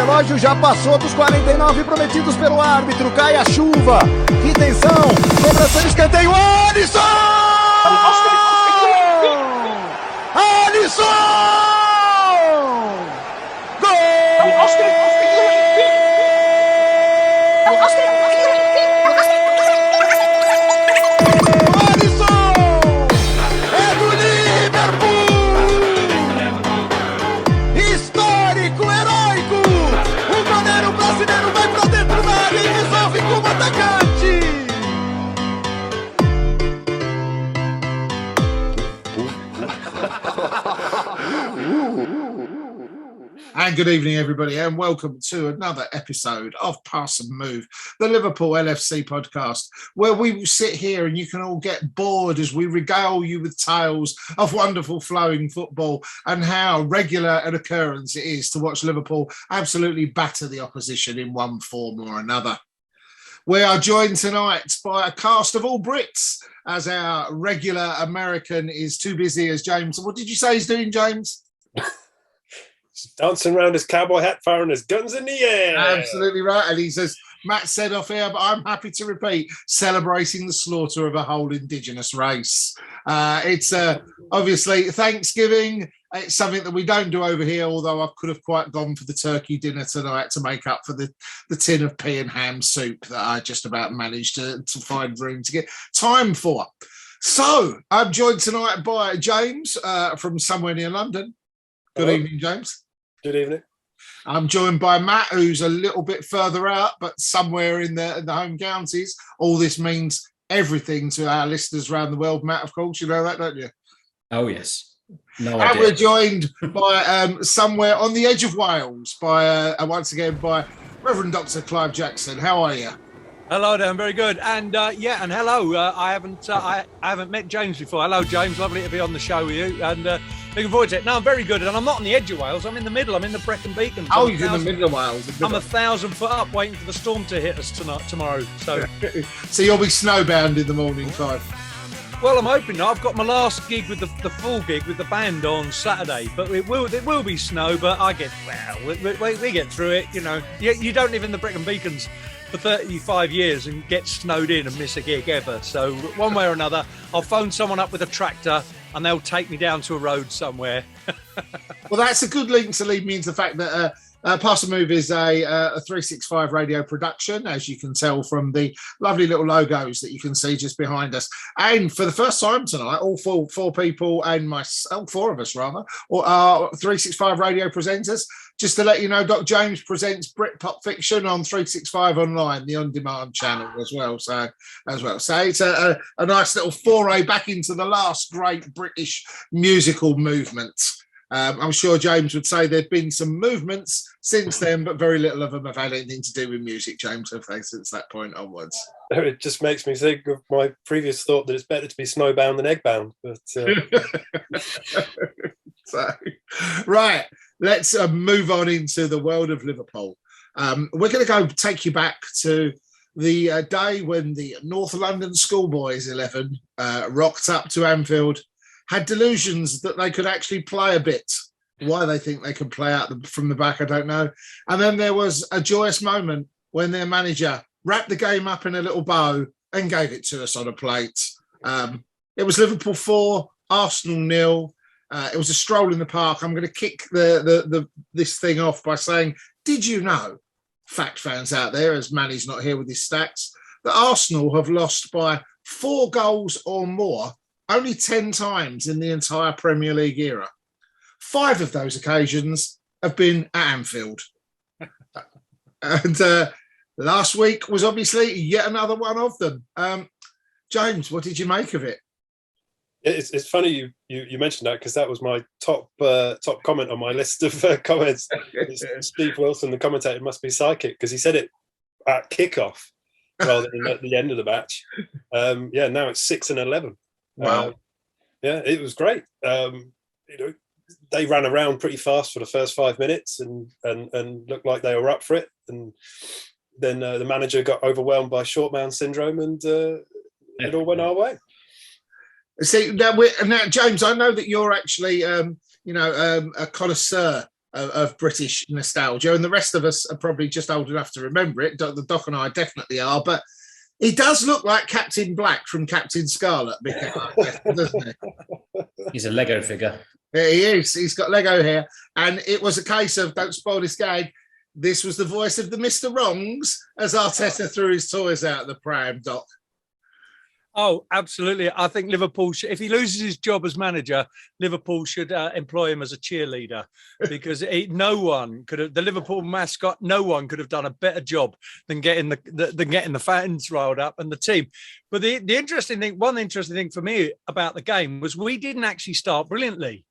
relógio já passou dos 49 prometidos pelo árbitro. Cai a chuva. Que tensão. Cobrança de escanteio. Alisson! Alisson! Gol! And good evening, everybody, and welcome to another episode of Pass&Move, the Liverpool LFC podcast, where we sit here and you can all get bored as we regale you with tales of wonderful flowing football and how regular an occurrence it is to watch Liverpool absolutely batter the opposition in one form or another. We are joined tonight by a cast of all Brits, as our regular American is too busy as James. What did you say he's doing, James? Dancing around his cowboy hat, firing his guns in the air. Absolutely right. And he's, as Matt said off here, but I'm happy to repeat, celebrating the slaughter of a whole indigenous race. It's obviously Thanksgiving. It's something that we don't do over here, although I could have quite gone for the turkey dinner tonight to make up for the tin of pea and ham soup that I just about managed to find room to get time for. So I'm joined tonight by James from somewhere near London. Good evening, James. Good evening. I'm joined by Matt, who's a little bit further out, but somewhere in the home counties. All this means everything to our listeners around the world. Matt, of course, you know that, don't you? Oh, yes. No and idea. We're joined by somewhere on the edge of Wales, by once again by Reverend Dr. Clive Jackson. How are you? Hello there, I'm very good. And and hello. I haven't met James before. Hello, James. Lovely to be on the show with you. And looking forward to it. No, I'm very good. And I'm not on the edge of Wales. I'm in the middle. I'm in the Brecon Beacons. Oh, you're in the middle of Wales. I'm 1,000 foot up waiting for the storm to hit us tomorrow. So so you'll be snowbound in the morning, Clive? Well, I'm hoping not. I've got my last gig with the full gig with the band on Saturday. But it will be snow, but we get through it. You know, you don't live in the Brecon Beacons for 35 years and get snowed in and miss a gig ever. So one way or another, I'll phone someone up with a tractor and they'll take me down to a road somewhere. Well, that's a good link to lead me into the fact that Pass&Move is a 365 radio production, as you can tell from the lovely little logos that you can see just behind us. And for the first time tonight, all four people and myself, four of us rather, are 365 radio presenters. Just to let you know, Dr. James presents Britpop Fiction on 365 Online, the on-demand channel as well. So it's a nice little foray back into the last great British musical movement. I'm sure James would say there've been some movements since then, but very little of them have had anything to do with music, James, have they, since that point onwards? It just makes me think of my previous thought that it's better to be snowbound than eggbound. But So, right, let's move on into the world of Liverpool. We're going to go take you back to the day when the North London Schoolboys 11 rocked up to Anfield, had delusions that they could actually play a bit. Why they think they could play out from the back, I don't know. And then there was a joyous moment when their manager wrapped the game up in a little bow and gave it to us on a plate. It was Liverpool 4, Arsenal 0. It was a stroll in the park. I'm going to kick this thing off by saying, did you know, fact fans out there, as Manny's not here with his stats, that Arsenal have lost by 4 goals or more only 10 times in the entire Premier League era? 5 of those occasions have been at Anfield. And last week was obviously yet another one of them. James, what did you make of it? it's funny you mentioned that, because that was my top comment on my list of comments. Steve Wilson, the commentator, must be psychic, because he said it at kickoff rather than at the end of the match. Now it's 6 and 11. Wow. It was great. They ran around pretty fast for the first 5 minutes and looked like they were up for it. And then the manager got overwhelmed by short man syndrome, and it all went our way. See, now, James, I know that you're actually, a connoisseur of British nostalgia, and the rest of us are probably just old enough to remember it. The Doc and I definitely are, but he does look like Captain Black from Captain Scarlet, doesn't he? He's a Lego figure. Yeah, he is. He's got Lego hair, and it was a case of, don't spoil this gag, this was the voice of the Mr. Wrongs as Arteta threw his toys out of the pram, Doc. Oh, absolutely. I think Liverpool, if he loses his job as manager, Liverpool should employ him as a cheerleader, because no one could have, the Liverpool mascot, no one could have done a better job than getting the fans riled up and the team. But the interesting thing, one interesting thing for me about the game was we didn't actually start brilliantly.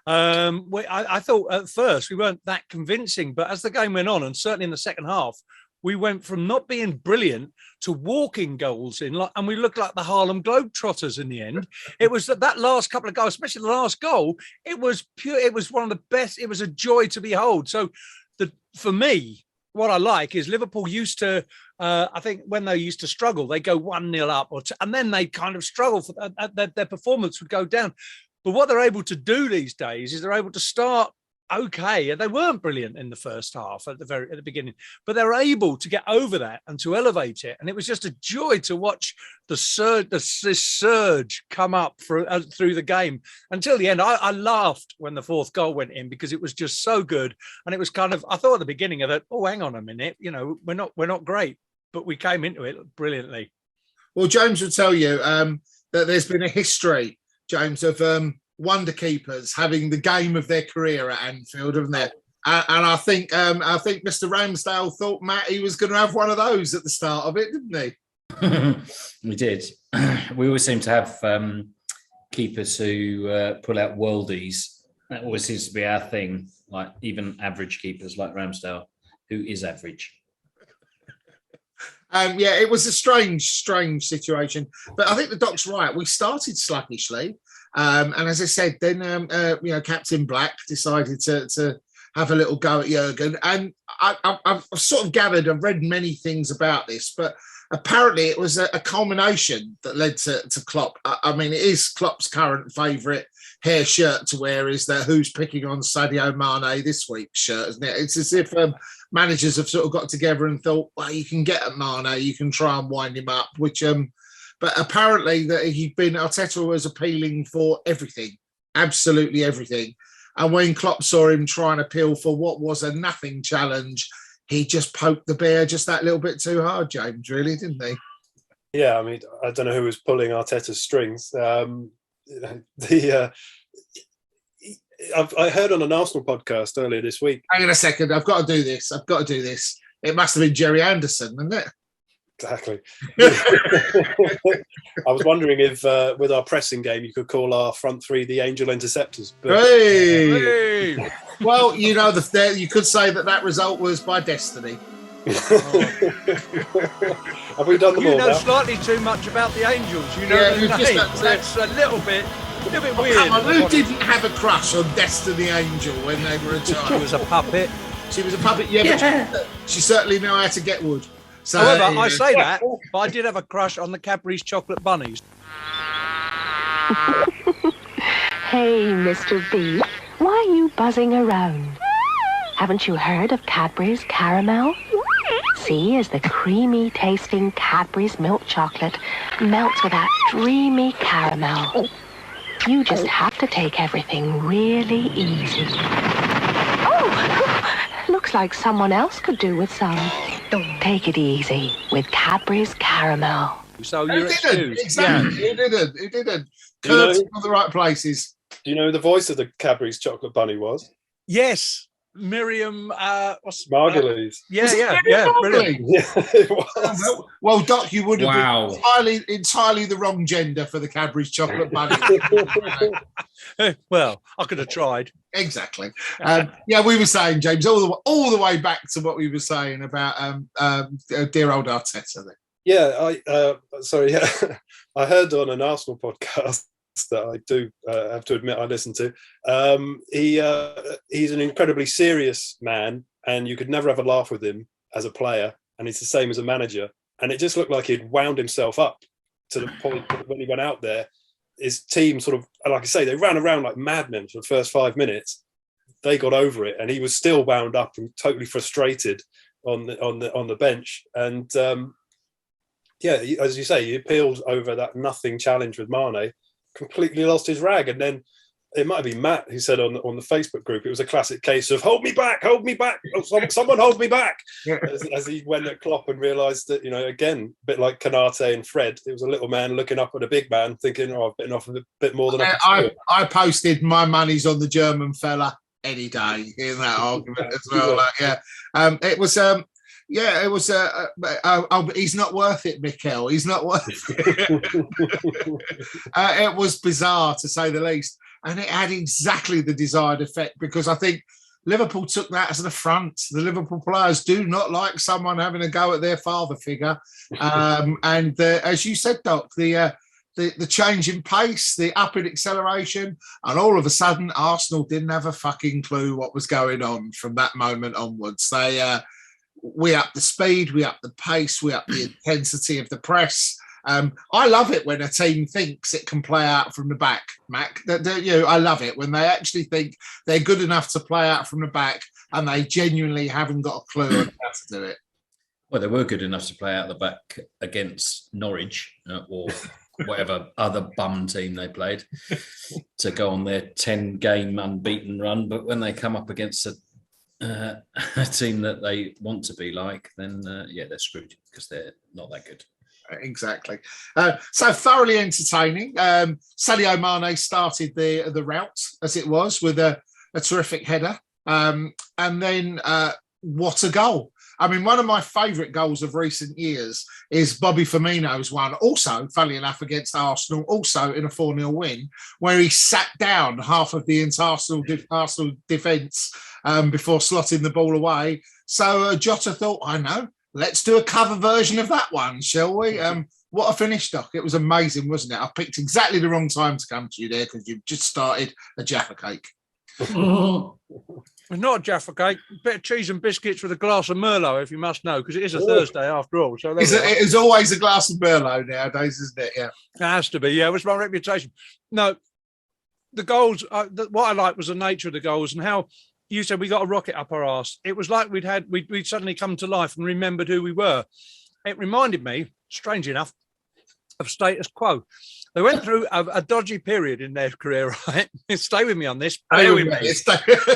I thought at first we weren't that convincing, but as the game went on, and certainly in the second half, we went from not being brilliant to walking goals in, and we looked like the Harlem Globetrotters in the end. It was that last couple of goals, especially the last goal, it was pure. It was one of the best. It was a joy to behold. So for me, what I like is Liverpool used to, I think when they used to struggle, they go 1-0 up, and then they kind of struggle. Their performance would go down. But what they're able to do these days is they're able to start okay. They weren't brilliant in the first half at the beginning, but they're able to get over that and to elevate it. And it was just a joy to watch this surge come up through the game until the end. I laughed when the fourth goal went in because it was just so good. And it was kind of, I thought at the beginning of it, oh, hang on a minute, we're not great, but we came into it brilliantly. Well, James would tell you that there's been a history, James, of wonder keepers having the game of their career at Anfield, haven't there? And I think Mr. Ramsdale thought Matty was going to have one of those at the start of it, didn't he? We did. We always seem to have keepers who pull out worldies. That always seems to be our thing. Like even average keepers like Ramsdale, who is average. Yeah, it was a strange situation. But I think the Doc's right. We started sluggishly. And as I said, then Captain Black decided to have a little go at Jurgen. And I've sort of gathered, I've read many things about this, but apparently it was a culmination that led to Klopp. I mean, it is Klopp's current favourite hair shirt to wear is that who's picking on Sadio Mane this week's shirt, isn't it? It's as if managers have sort of got together and thought, well, you can get at Mane, you can try and wind him up, which but apparently that Arteta was appealing for everything, absolutely everything. And when Klopp saw him trying to appeal for what was a nothing challenge, he just poked the bear just that little bit too hard, James, really, didn't he? Yeah, I mean, I don't know who was pulling Arteta's strings. I heard on an Arsenal podcast earlier this week. Hang on a second, I've got to do this. It must have been Jerry Anderson, isn't it? Exactly. I was wondering if with our pressing game you could call our front three the Angel Interceptors. But... Hey! Well, you could say that result was by destiny. Have we done them all? You know now? Slightly too much about the Angels. You know the name. That's a little bit weird. Come on, who didn't have a crush on Destiny Angel when they were a child? She was a puppet. She was a puppet, yeah. But she certainly knew how to get wood. So, however, I say that, but I did have a crush on the Cadbury's chocolate bunnies. Hey, Mr. B, why are you buzzing around? Haven't you heard of Cadbury's Caramel? See, as the creamy tasting Cadbury's milk chocolate melts with that dreamy caramel. You just have to take everything really easy. Oh, looks like someone else could do with some. Take it easy with Cadbury's Caramel. So you're excused. Exactly. Yeah. He didn't. Curbs in all the right places. Do you know who the voice of the Cadbury's chocolate bunny was? Yes. Miriam Margulies. Yeah, brilliant. Yeah, it was. Well, Doc, you would have been Wow. entirely the wrong gender for the Cadbury's chocolate bunny. Well, I could have tried. Exactly. We were saying, James, all the way back to what we were saying about dear old Arteta. Then. Yeah, I heard on an Arsenal podcast that I do have to admit I listened to. He's an incredibly serious man, and you could never have a laugh with him as a player, and he's the same as a manager. And it just looked like he'd wound himself up to the point that when he went out there, his team sort of, like I say, they ran around like madmen for the first 5 minutes. they got over it, and he was still wound up and totally frustrated on the bench. And as you say, he appealed over that nothing challenge with Mane, completely lost his rag. And then it might have been Matt who said on the Facebook group, it was a classic case of hold me back, oh, someone hold me back, as he went at Klopp and realised that, again, a bit like Kanate and Fred, it was a little man looking up at a big man thinking, I've bitten off a bit more than I posted my money's on the German fella any day in that argument as well. It was he's not worth it, Mikel. He's not worth it. It was bizarre, to say the least. And it had exactly the desired effect, because I think Liverpool took that as an affront. The Liverpool players do not like someone having a go at their father figure. As you said, Doc, the change in pace, the up in acceleration, and all of a sudden Arsenal didn't have a fucking clue what was going on from that moment onwards. We upped the speed, we upped the pace, we upped the intensity of the press. I love it when a team thinks it can play out from the back, Mac. I love it when they actually think they're good enough to play out from the back and they genuinely haven't got a clue on how to do it. Well, they were good enough to play out the back against Norwich or whatever other bum team they played to go on their 10-game unbeaten run. But when they come up against a team that they want to be like, then, they're screwed because they're not that good. Exactly. So thoroughly entertaining. Sadio Mane started the route, as it was, with a terrific header. And then what a goal. I mean, one of my favourite goals of recent years is Bobby Firmino's one, also, funnily enough, against Arsenal, also in a 4-0 win, where he sat down half of the Arsenal defence before slotting the ball away. So Jota thought, I know, let's do a cover version of that one, shall we? What a finish, Doc. It was amazing, wasn't it? I picked exactly the wrong time to come to you there because you've just started a Jaffa cake. It's not a Jaffa cake. A bit of cheese and biscuits with a glass of Merlot, if you must know, because it is a Thursday after all. So it is always a glass of Merlot nowadays, isn't it? Yeah. It has to be, yeah. It was my reputation. No, the goals, what I liked was the nature of the goals and how you said we got a rocket up our arse. It was like we'd suddenly come to life and remembered who we were. It reminded me, strange enough, of Status Quo. They went through a dodgy period in their career, right? Stay with me on this. Bear with me.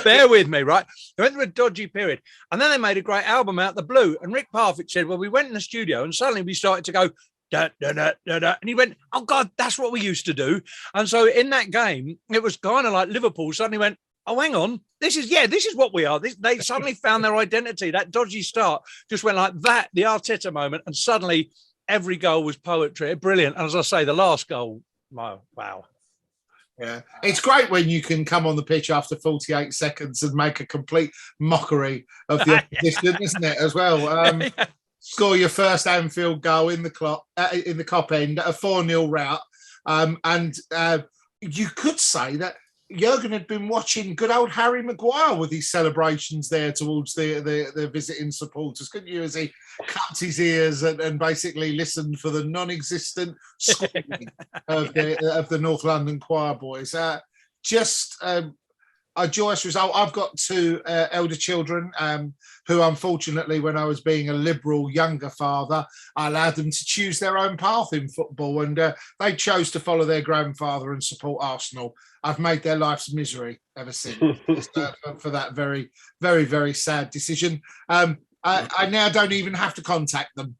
Bear with me, right? They went through a dodgy period. And then they made a great album out of the blue. And Rick Parfitt said, well, we went in the studio and suddenly we started to go, da, da, da, da, da. And he went, oh, God, that's what we used to do. And so in that game, it was kind of like Liverpool suddenly went, oh, hang on. This is what we are. They suddenly found their identity. That dodgy start just went like that, the Arteta moment. And suddenly every goal was poetry. Brilliant. And as I say, the last goal, wow. Yeah. It's great when you can come on the pitch after 48 seconds and make a complete mockery of the opposition, isn't it, as well? Score your first Anfield goal in the Kop end, a 4-0 rout. And you could say that Jurgen had been watching good old Harry Maguire with his celebrations there towards the visiting supporters, couldn't you? As he cupped his ears and basically listened for the non-existent squealing of the North London choir boys. Just a joyous result. I've got two elder children who, unfortunately, when I was being a liberal younger father, I allowed them to choose their own path in football, and they chose to follow their grandfather and support Arsenal. I've made their life's misery ever since for that very, very, very sad decision. I now don't even have to contact them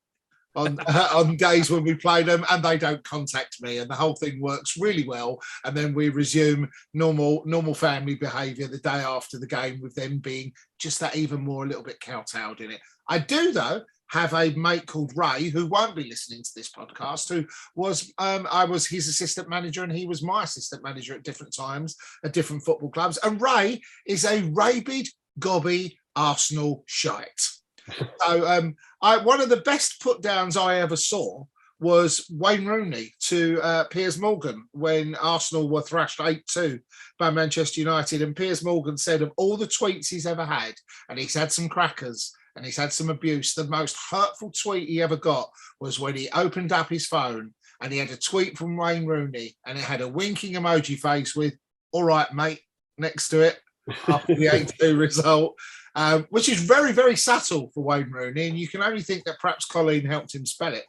on days when we play them, and they don't contact me, and the whole thing works really well. And then we resume normal family behaviour the day after the game, with them being just that even more a little bit kowtowed in it. I do, though, have a mate called Ray who won't be listening to this podcast, who was I was his assistant manager and he was my assistant manager at different times at different football clubs. And Ray is a rabid, gobby Arsenal shite. So one of the best put downs I ever saw was Wayne Rooney to Piers Morgan when Arsenal were thrashed 8-2 by Manchester United. And Piers Morgan said of all the tweets he's ever had, and he's had some crackers and he's had some abuse, the most hurtful tweet he ever got was when he opened up his phone and he had a tweet from Wayne Rooney and it had a winking emoji face with, all right, mate, next to it. after the 8-2 result, which is very, very subtle for Wayne Rooney, and you can only think that perhaps Colleen helped him spell it.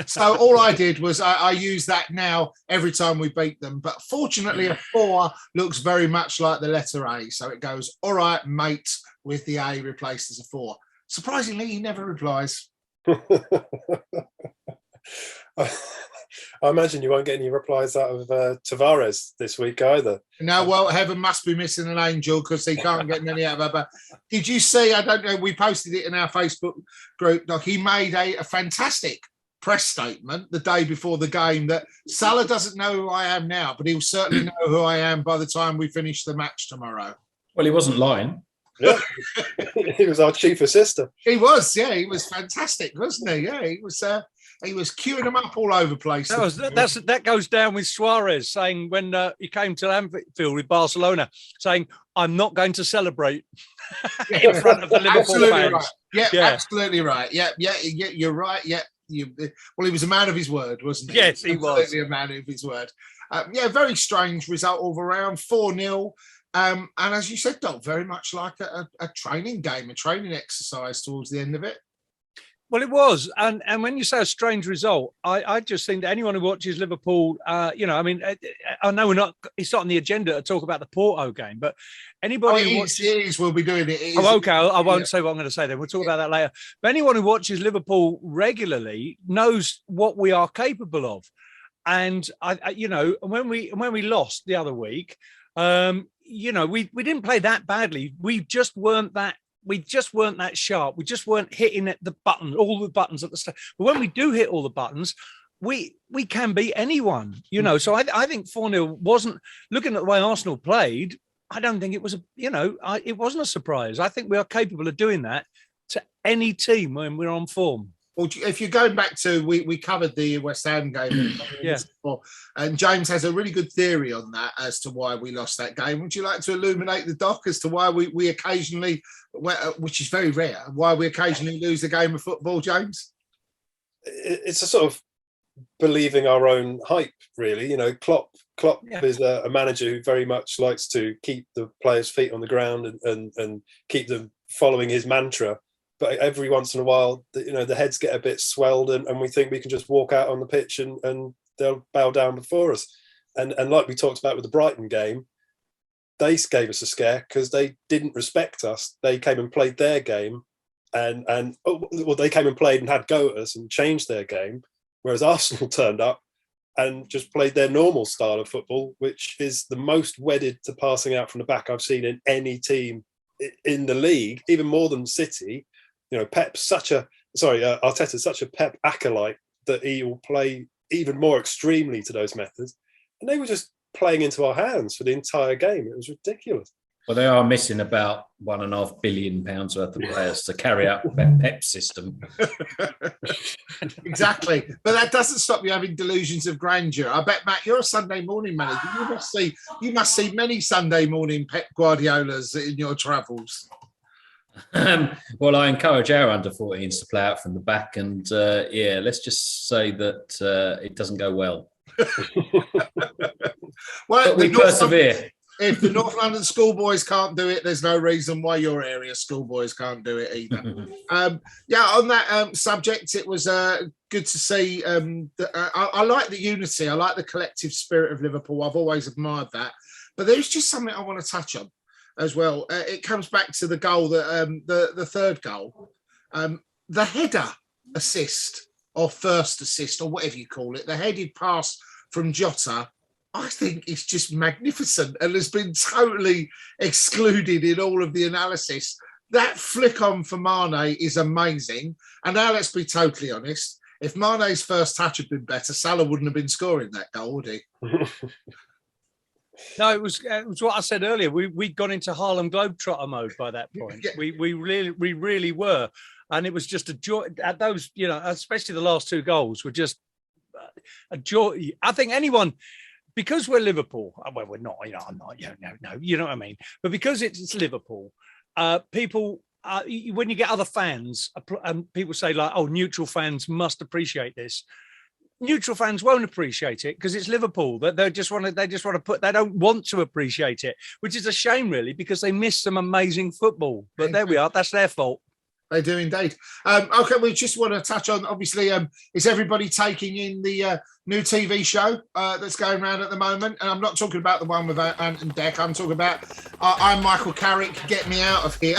So all I did was I use that now every time we beat them. But fortunately, a 4 looks very much like the letter A. So it goes, all right, mate, with the A replaced as a 4. Surprisingly, he never replies. I imagine you won't get any replies out of Tavares this week either. No, well, heaven must be missing an angel because he can't get many out of her. But did you see? I don't know. We posted it in our Facebook group. Like, he made a fantastic press statement the day before the game that Salah doesn't know who I am now, but he'll certainly know who I am by the time we finish the match tomorrow. Well, he wasn't lying. Yeah, he was our chief assistant. He was, yeah, he was fantastic, wasn't he? Yeah, he was queuing them up all over the place. That goes down with Suarez saying when he came to Anfield with Barcelona, saying, "I'm not going to celebrate in front of the Liverpool fans." Right. Yeah, absolutely right. Yeah, you're right. Yeah, well, he was a man of his word, wasn't he? Yes, he was. Absolutely a man of his word. Very strange result all around, 4-0. And as you said, Doc, very much like a training game, a training exercise towards the end of it. Well, it was. And when you say a strange result, I just think that anyone who watches Liverpool, I know it's not on the agenda to talk about the Porto game, but anybody who watches... We'll be doing it. Okay, I won't say what I'm going to say then. We'll talk about that later. But anyone who watches Liverpool regularly knows what we are capable of. And, when we lost the other week... we didn't play that badly. We just weren't that sharp. We just weren't hitting at the button, all the buttons at the start. But when we do hit all the buttons, we can beat anyone, So I think 4-0 wasn't, looking at the way Arsenal played, I don't think it was it wasn't a surprise. I think we are capable of doing that to any team when we're on form. Well, if you're going back to, we covered the West Ham game, and James has a really good theory on that as to why we lost that game. Would you like to illuminate the doc as to why we occasionally, which is very rare, why we occasionally lose a game of football, James? It's a sort of believing our own hype, really. Klopp is a manager who very much likes to keep the players' feet on the ground and keep them following his mantra. But every once in a while, the heads get a bit swelled and we think we can just walk out on the pitch and they'll bow down before us. And like we talked about with the Brighton game, they gave us a scare because they didn't respect us. They came and played their game and they came and played and had go at us and changed their game, whereas Arsenal turned up and just played their normal style of football, which is the most wedded to passing out from the back I've seen in any team in the league, even more than City. Arteta's such a Pep acolyte that he will play even more extremely to those methods. And they were just playing into our hands for the entire game. It was ridiculous. Well, they are missing about £1.5 billion worth of players to carry out Pep's system. Exactly. But that doesn't stop you having delusions of grandeur. I bet, Matt, you're a Sunday morning manager. You must see many Sunday morning Pep Guardiolas in your travels. Well, I encourage our under-14s to play out from the back, and let's just say that it doesn't go well. Well, but we persevere. If the North London schoolboys can't do it, there's no reason why your area schoolboys can't do it either. On that subject, it was good to see. I like the unity. I like the collective spirit of Liverpool. I've always admired that. But there's just something I want to touch on as well. It comes back to the goal, the third goal, the header assist or first assist or whatever you call it, the headed pass from Jota. I think it's just magnificent and has been totally excluded in all of the analysis. That flick on for Mane is amazing. And now let's be totally honest. If Mane's first touch had been better, Salah wouldn't have been scoring that goal, would he? No, it was what I said earlier. We'd gone into Harlem Globetrotter mode by that point. We really were. And it was just a joy. At those, especially the last two goals were just a joy. I think anyone... Because we're Liverpool, well, we're not, I'm not, no, you know what I mean? But because it's Liverpool, people, when you get other fans, and people say like, oh, neutral fans must appreciate this. neutral fans won't appreciate it because it's Liverpool. They just want to put. They don't want to appreciate it, which is a shame, really, because they miss some amazing football. But there we are. That's their fault. They do indeed. Okay, we just want to touch on, obviously, is everybody taking in the new TV show that's going around at the moment? And I'm not talking about the one with Ant and Dec. I'm talking about I'm Michael Carrick, get me out of here.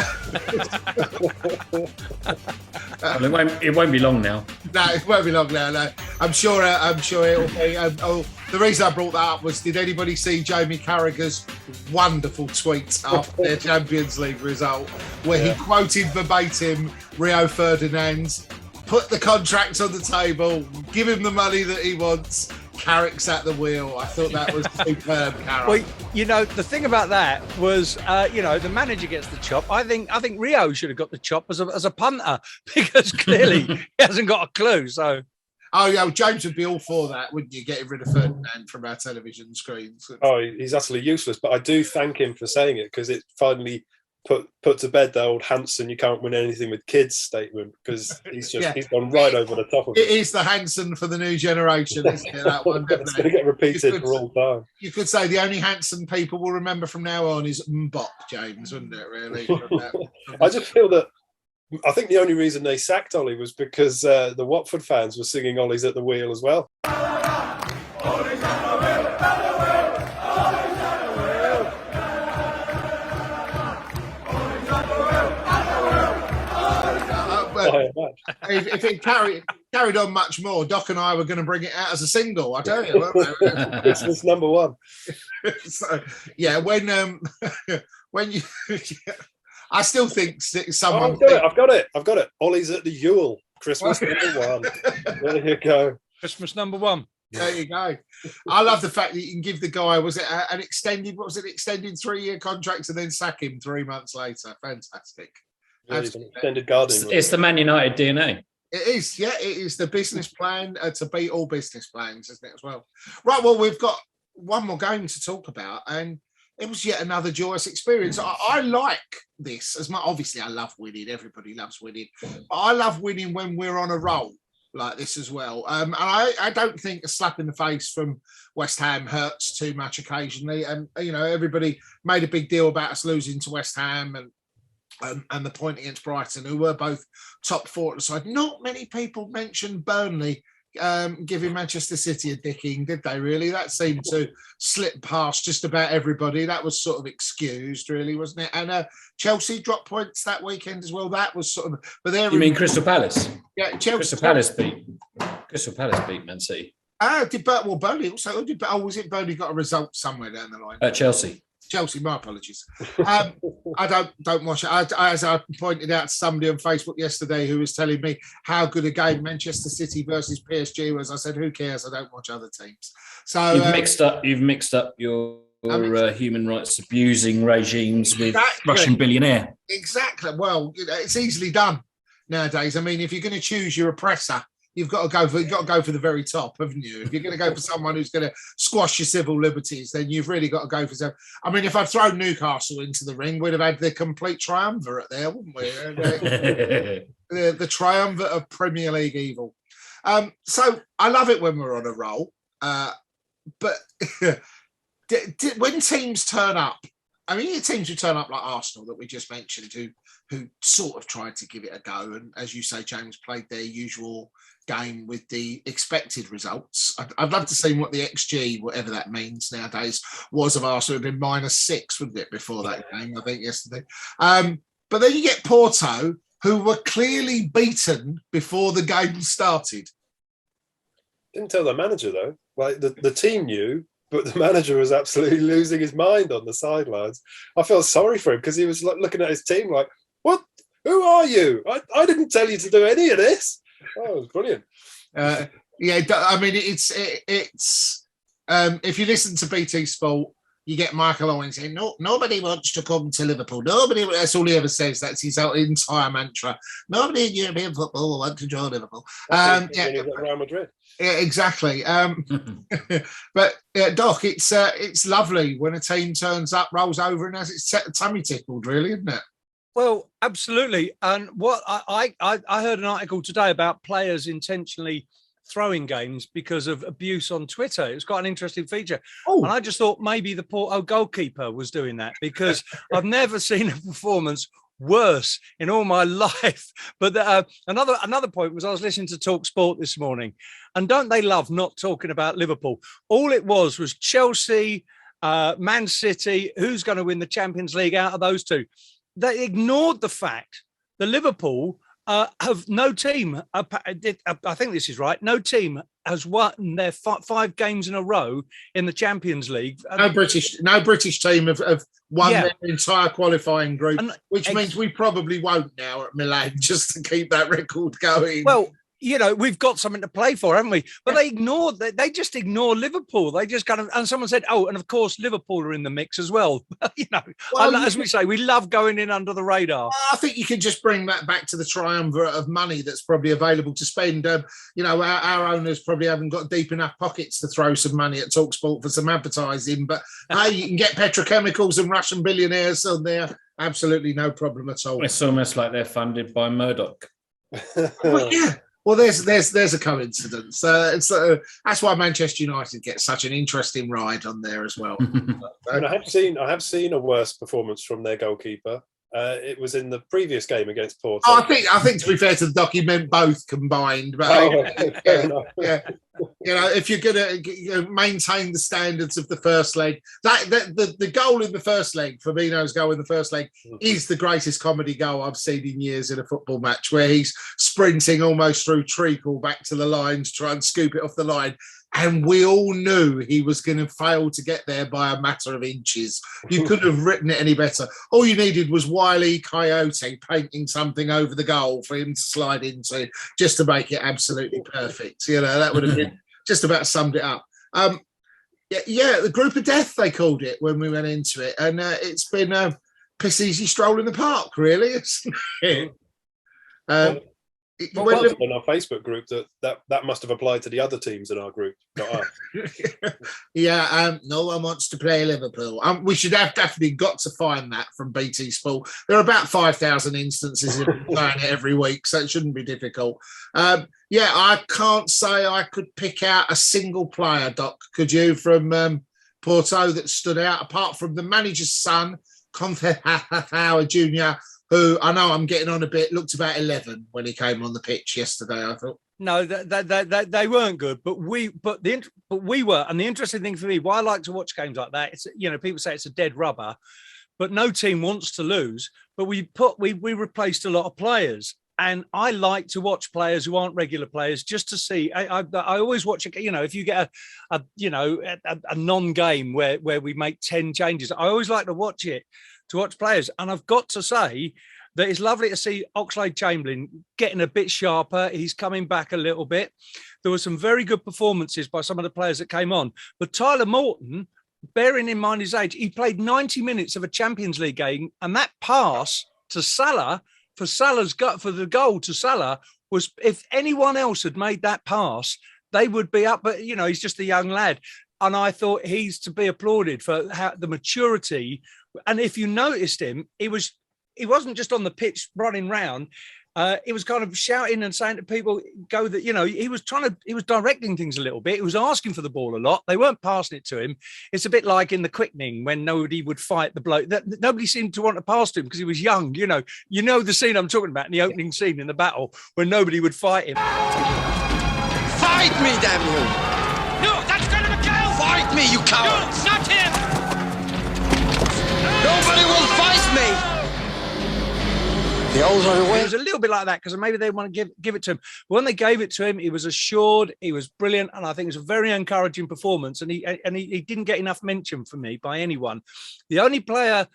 Well, it won't be long now. No, it won't be long now, no. I'm sure it'll be. The reason I brought that up was, did anybody see Jamie Carragher's wonderful tweet after their Champions League result, where he quoted verbatim Rio Ferdinand, put the contract on the table, give him the money that he wants, Carrick's at the wheel. I thought that was superb, Carrick. Well, you know, the thing about that was, the manager gets the chop. I think Rio should have got the chop as a punter, because clearly he hasn't got a clue. So. Oh, yeah, James would be all for that, wouldn't you? Getting rid of Ferdinand from our television screens. Oh, he's utterly useless. But I do thank him for saying it, because it finally put to bed the old Hanson, you can't win anything with kids statement, because he's gone right over the top of it. It is the Hanson for the new generation, isn't it? That one, it's going to get repeated for all time. You could say the only Hanson people will remember from now on is Mbop, James, wouldn't it, really? I just feel that I think the only reason they sacked Ollie was because the Watford fans were singing Ollie's at the wheel as well. If it carried on much more, Doc and I were going to bring it out as a single. I tell you, weren't we? This was number one. So, yeah, when you, I still think someone. I've got it. Ollie's at the Yule. Christmas number one. There you go. Christmas number one. There you go. I love the fact that you can give the guy, was it an extended 3-year contract and then sack him 3 months later? Fantastic. Yeah, extended gardening. It's the Man United DNA. It is, yeah. It is the business plan to beat all business plans, isn't it, as well? Right, well, we've got one more game to talk about, and it was yet another joyous experience. I like this as much. Obviously, I love winning. Everybody loves winning. But I love winning when we're on a roll like this as well. And I don't think a slap in the face from West Ham hurts too much occasionally. And, everybody made a big deal about us losing to West Ham and the point against Brighton, who were both top four at the side. Not many people mentioned Burnley giving Manchester City a dicking, did they, really? That seemed to slip past just about everybody. That was sort of excused, really, wasn't it? And Chelsea dropped points that weekend as well. That was sort of... But you mean Crystal Palace? Yeah, Chelsea. Crystal Palace beat Man City. Burnley also... was it Burnley got a result somewhere down the line? Chelsea, my apologies. I don't watch it. As I pointed out to somebody on Facebook yesterday who was telling me how good a game Manchester City versus PSG was, I said, who cares? I don't watch other teams. So you've mixed up your human rights abusing regimes with Russian billionaire. Exactly. Well, it's easily done nowadays. I mean, if you're going to choose your oppressor, you've got to go for the very top, haven't you? If you're going to go for someone who's going to squash your civil liberties, then you've really got to go for some. I mean, if I'd thrown Newcastle into the ring, we'd have had the complete triumvirate there, wouldn't we? the triumvirate of Premier League evil. So I love it when we're on a roll, but when teams turn up, I mean, teams who turn up like Arsenal that we just mentioned, who sort of tried to give it a go, and as you say, James, played their usual game with the expected results. I'd love to see what the XG, whatever that means nowadays, was of Arsenal. It would have been -6, wouldn't it, before that game, I think, yesterday. But then you get Porto, who were clearly beaten before the game started. Didn't tell the manager, though. Like, the team knew, but the manager was absolutely losing his mind on the sidelines. I felt sorry for him because he was looking at his team like, what? Who are you? I didn't tell you to do any of this. Oh, it was brilliant. I mean, it's if you listen to BT Sport, you get Michael Owen saying, "No, nobody wants to come to Liverpool. Nobody." That's all he ever says. That's his entire mantra. Nobody in European football will want to join Liverpool. Real Madrid. Yeah, exactly. But Doc, it's lovely when a team turns up, rolls over, and has its tummy tickled, really, isn't it? Well, absolutely. And what I heard an article today about players intentionally throwing games because of abuse on Twitter. It was quite an interesting feature. Oh. And I just thought maybe the Porto goalkeeper was doing that, because I've never seen a performance worse in all my life. But another point was, I was listening to Talk Sport this morning, and don't they love not talking about Liverpool? All it was Chelsea, Man City, who's going to win the Champions League out of those two. They ignored the fact that Liverpool have no team. I think this is right. No team has won their 5 games in a row in the Champions League. No British team have won their entire qualifying group, which means we probably won't now at Milan, just to keep that record going. Well, you know, we've got something to play for, haven't we? But they just ignore Liverpool. They just kind of, and someone said, oh, and of course Liverpool are in the mix as well. You know, as we say, we love going in under the radar. I think you can just bring that back to the triumvirate of money that's probably available to spend. You know, our owners probably haven't got deep enough pockets to throw some money at TalkSport for some advertising, but hey, you can get petrochemicals and Russian billionaires on there. Absolutely no problem at all. It's almost like they're funded by Murdoch. Well, yeah. Well, there's a coincidence. That's why Manchester United gets such an interesting ride on there as well. And I have seen a worse performance from their goalkeeper. It was in the previous game against Porto. Oh, I think to be fair to the doc, he meant both combined. But yeah. You know, if you're going to maintain the standards of the first leg, the goal in the first leg, Firmino's goal in the first leg, is the greatest comedy goal I've seen in years in a football match, where he's sprinting almost through treacle back to the line to try and scoop it off the line. And we all knew he was going to fail to get there by a matter of inches. You couldn't have written it any better. All you needed was Wile E. Coyote painting something over the goal for him to slide into, just to make it absolutely perfect. You know, that would have been just about summed it up. The group of death, they called it when we went into it. And it's been a piss easy stroll in the park, really. Isn't it? In our Facebook group that must have applied to the other teams in our group, not us. No one wants to play Liverpool. We should have definitely got to find that from BT Sport. There are about 5,000 instances of playing it every week, so it shouldn't be difficult. I can't say I could pick out a single player, Doc, could you, from Porto that stood out, apart from the manager's son, Conte Howard Jr., who I know I'm getting on a bit, looked about 11 when he came on the pitch yesterday, I thought. No, they weren't good, but we were. And the interesting thing for me, why I like to watch games like that, it's, you know, people say it's a dead rubber, but no team wants to lose. But we replaced a lot of players. And I like to watch players who aren't regular players just to see. I always watch it. You know, if you get a non-game where we make 10 changes, I always like to watch it, to watch players. And I've got to say that it's lovely to see Oxlade-Chamberlain getting a bit sharper. He's coming back a little bit. There were some very good performances by some of the players that came on. But Tyler Morton, bearing in mind his age, he played 90 minutes of a Champions League game, and that pass to Salah, for the goal to Salah, was, if anyone else had made that pass, they would be up. But, you know, he's just a young lad. And I thought he's to be applauded for the maturity. And if you noticed him, he wasn't just on the pitch running round. He was kind of shouting and saying to people, go that, you know, he was directing things a little bit. He was asking for the ball a lot. They weren't passing it to him. It's a bit like in The Quickening when nobody would fight the bloke. Nobody seemed to want to pass to him because he was young. You know the scene I'm talking about in the opening scene in the battle when nobody would fight him. Fight me, damn you! No, that's going to kill! Fight me, you coward! No, not him! Nobody will fight me! The old one away. It was a little bit like that because maybe they want to give it to him. But when they gave it to him, he was assured, he was brilliant, and I think it was a very encouraging performance. And he didn't get enough mention from me by anyone. The only player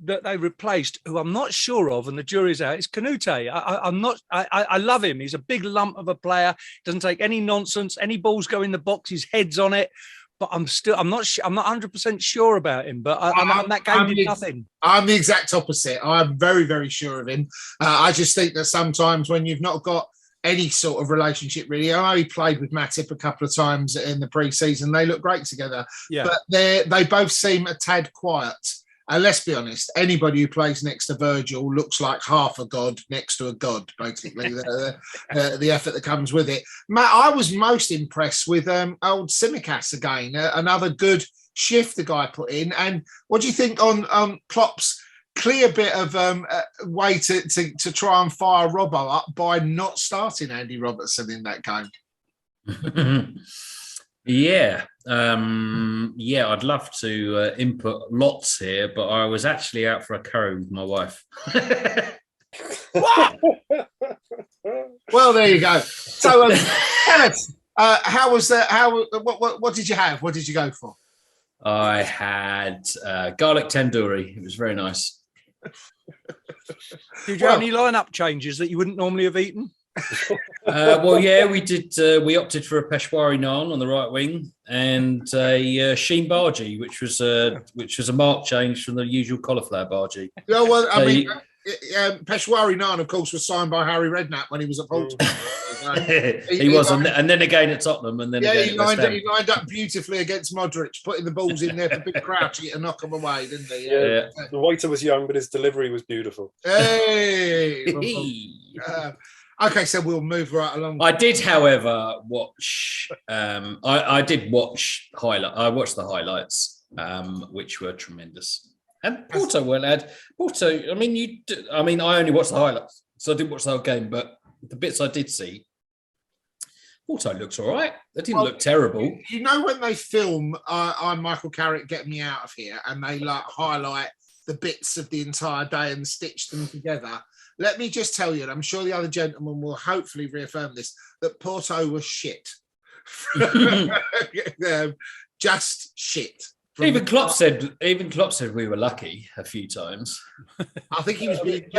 that they replaced, who I'm not sure of, and the jury's out, is Canute. I love him. He's a big lump of a player. Doesn't take any nonsense. Any balls go in the box, his head's on it. But I'm not 100% sure about him. But that game did nothing. I'm the exact opposite. I'm very, very sure of him. I just think that sometimes when you've not got any sort of relationship, really, I know he played with Matip a couple of times in the pre-season. They look great together. Yeah. But they both seem a tad quiet. And let's be honest, anybody who plays next to Virgil looks like half a god next to a god, basically, the effort that comes with it. Matt, I was most impressed with old Tsimikas again, another good shift the guy put in. And what do you think on Klopp's clear bit of way to try and fire Robbo up by not starting Andy Robertson in that game? Yeah, I'd love to input lots here, but I was actually out for a curry with my wife. What? Well, there you go. So, tell us, how was that? What did you have? What did you go for? I had garlic tandoori. It was very nice. Did you have any lineup changes that you wouldn't normally have eaten? We did. We opted for a Peshwari naan on the right wing and a sheen bhaji, which was a marked change from the usual cauliflower bhaji. Yeah, well, I mean, Peshwari naan, of course, was signed by Harry Redknapp when he was at Portsmouth. He was, and then again at Tottenham, and then again he lined up beautifully against Modric, putting the balls in there for Big Crouchy to knock them away, didn't he? Yeah. The waiter was young, but his delivery was beautiful. Hey. Okay, so we'll move right along. I did, however, watch. I did watch highlight. I watched the highlights, which were tremendous. And Porto weren't had. Porto. I mean, I only watched the highlights, so I didn't watch the whole game. But the bits I did see, Porto looks all right. They didn't look terrible. You know when they film I'm Michael Carrick, Get Me Out of Here, and they highlight the bits of the entire day and stitch them together. Let me just tell you, and I'm sure the other gentlemen will hopefully reaffirm this, that Porto was shit. Just shit. Even Klopp said we were lucky a few times. I think he was being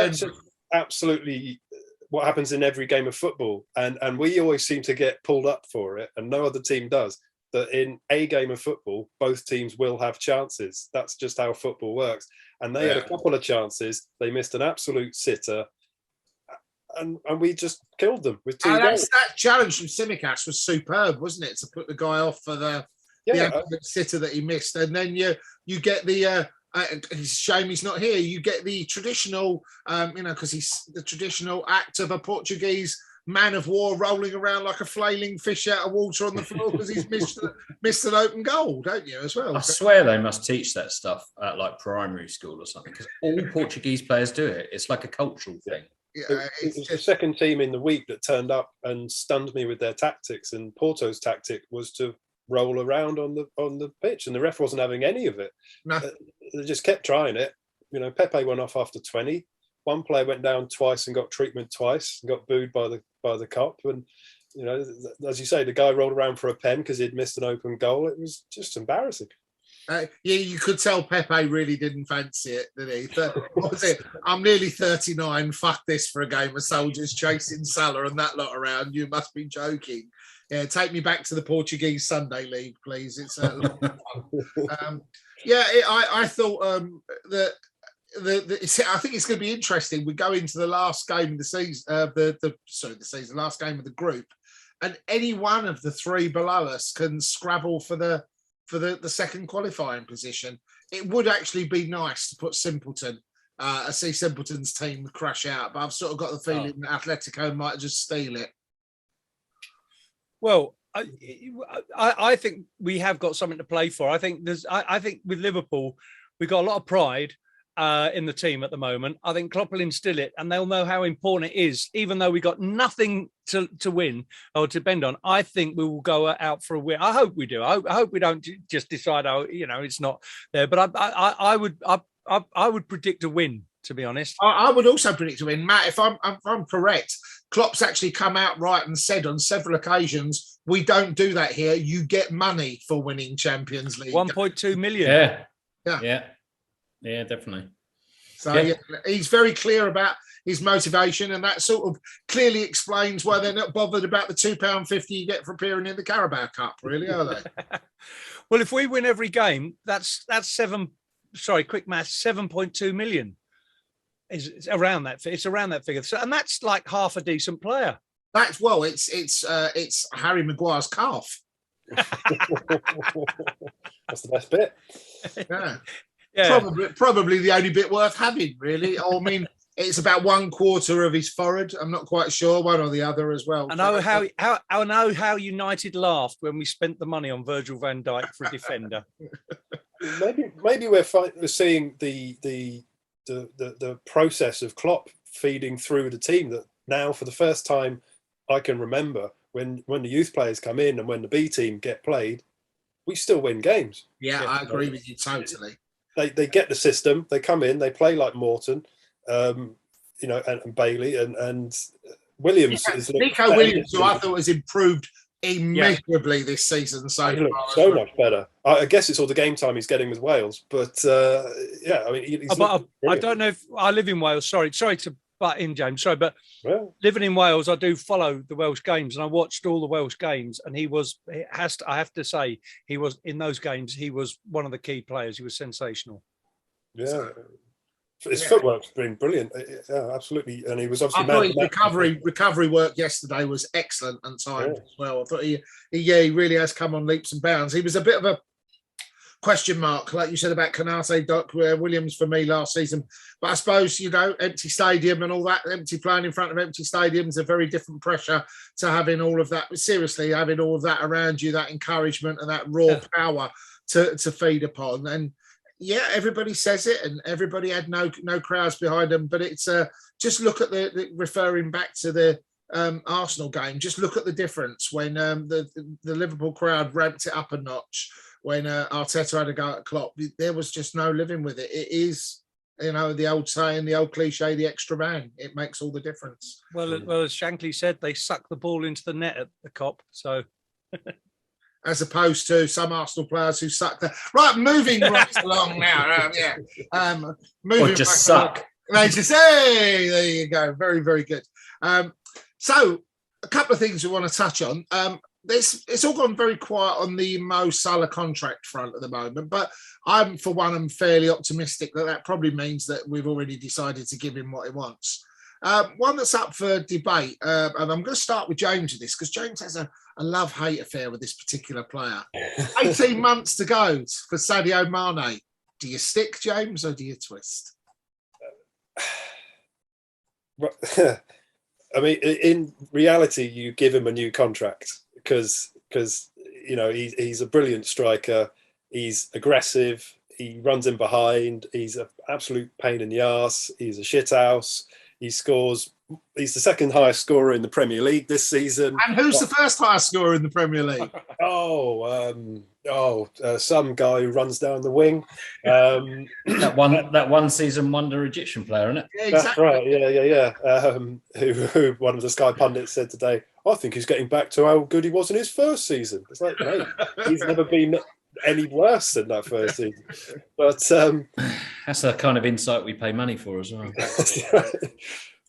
absolutely what happens in every game of football. And we always seem to get pulled up for it, and no other team does. That in a game of football, both teams will have chances. That's just how football works. And they had a couple of chances. They missed an absolute sitter. And we just killed them with 2 goals. That challenge from Tsimikas was superb, wasn't it? To put the guy off for the sitter that he missed. And then you get the... it's a shame he's not here. You get the traditional, because he's the traditional act of a Portuguese man of war rolling around like a flailing fish out of water on the floor because he's missed an open goal, don't you, as well? I swear they must teach that stuff at like primary school or something, because all Portuguese players do it. It's like a cultural thing. Yeah, it was the second team in the week that turned up and stunned me with their tactics, and Porto's tactic was to roll around on the pitch, and the ref wasn't having any of it. No. They just kept trying it. Pepe went off after 20. One player went down twice and got treatment twice and got booed by the cop. And as you say, the guy rolled around for a pen because he'd missed an open goal. It was just embarrassing. You could tell Pepe really didn't fancy it, did he? What was it? I'm nearly 39. Fuck this for a game of soldiers chasing Salah and that lot around. You must be joking. Yeah, take me back to the Portuguese Sunday League, please. It's a lot of fun. I thought that. I think it's going to be interesting. We go into the last game of the season, the last game of the group, and any one of the three below us can scrabble for the second qualifying position. It would actually be nice to put Simpleton. I see Simpleton's team crash out, but I've sort of got the feeling that Atletico might just steal it. Well, I think we have got something to play for. I think with Liverpool, we've got a lot of pride in the team at the moment. I think Klopp will instill it, and they'll know how important it is. Even though we got nothing to win or to bend on, I think we will go out for a win. I hope we do. I hope we don't just decide, it's not there. But I would predict a win, to be honest. I would also predict a win, Matt. If I'm correct, Klopp's actually come out right and said on several occasions, "We don't do that here. You get money for winning Champions League." 1.2 million. Yeah, definitely. So he's very clear about his motivation, and that sort of clearly explains why they're not bothered about the £2.50 you get for appearing in the Carabao Cup, really, are they? Well, if we win every game, that's quick maths, 7.2 million. It's around that. It's around that figure. So, and that's like half a decent player. It's Harry Maguire's calf. That's the best bit. Yeah. Yeah. Probably the only bit worth having, really. I mean, it's about 1/4 of his forehead. I'm not quite sure, one or the other as well. I know how United laughed when we spent the money on Virgil van Dijk for a defender. Maybe we're seeing the process of Klopp feeding through the team, that now for the first time I can remember, when the youth players come in and when the B team get played, we still win games. Yeah, I agree with you totally. They get the system, they come in, they play like Morton, and Bailey and Williams. Nico Williams, who I thought has improved immeasurably this season. So he looks so much better. I guess it's all the game time he's getting with Wales, but I mean, I don't know if I live in Wales. Sorry to butt in, James. Sorry, but living in Wales, I do follow the Welsh games, and I watched all the Welsh games. And I have to say, he was in those games. He was one of the key players. He was sensational. Yeah. His footwork's been brilliant. Yeah, absolutely. And he was obviously. I thought his recovery work yesterday was excellent and timed as well. I thought he really has come on leaps and bounds. He was a bit of a question mark, like you said about Canate, Doc Williams for me last season. But I suppose, empty stadium and all that, empty playing in front of empty stadiums, a very different pressure to having all of that. But seriously, having all of that around you, that encouragement and that raw power to feed upon. And yeah, everybody says it, and everybody had no crowds behind them. But it's just look at the referring back to the Arsenal game. Just look at the difference when the Liverpool crowd ramped it up a notch. When Arteta had a go at Klopp, there was just no living with it. It is, the old saying, the old cliche, the extra man. It makes all the difference. Well, as Shankly said, they suck the ball into the net at the Kop. So. As opposed to some Arsenal players who suck the right. Moving right along now, moving or just suck. They just there you go. Very, very good. So a couple of things we want to touch on. It's all gone very quiet on the Mo Salah contract front at the moment, but I'm fairly optimistic that probably means that we've already decided to give him what he wants. One that's up for debate, and I'm going to start with James with this, because James has a love-hate affair with this particular player. 18 months to go for Sadio Mane. Do you stick, James, or do you twist? I mean, in reality, you give him a new contract because he's a brilliant striker. He's aggressive. He runs in behind. He's an absolute pain in the arse. He's a shithouse. He scores. He's the second highest scorer in the Premier League this season. And who's the first highest scorer in the Premier League? Some guy who runs down the wing. That one season wonder Egyptian player, isn't it? Yeah, exactly. That's right. Yeah. Who one of the Sky pundits said today, I think he's getting back to how good he was in his first season. It's like, mate, he's never been any worse than that first season. But that's the kind of insight we pay money for as well.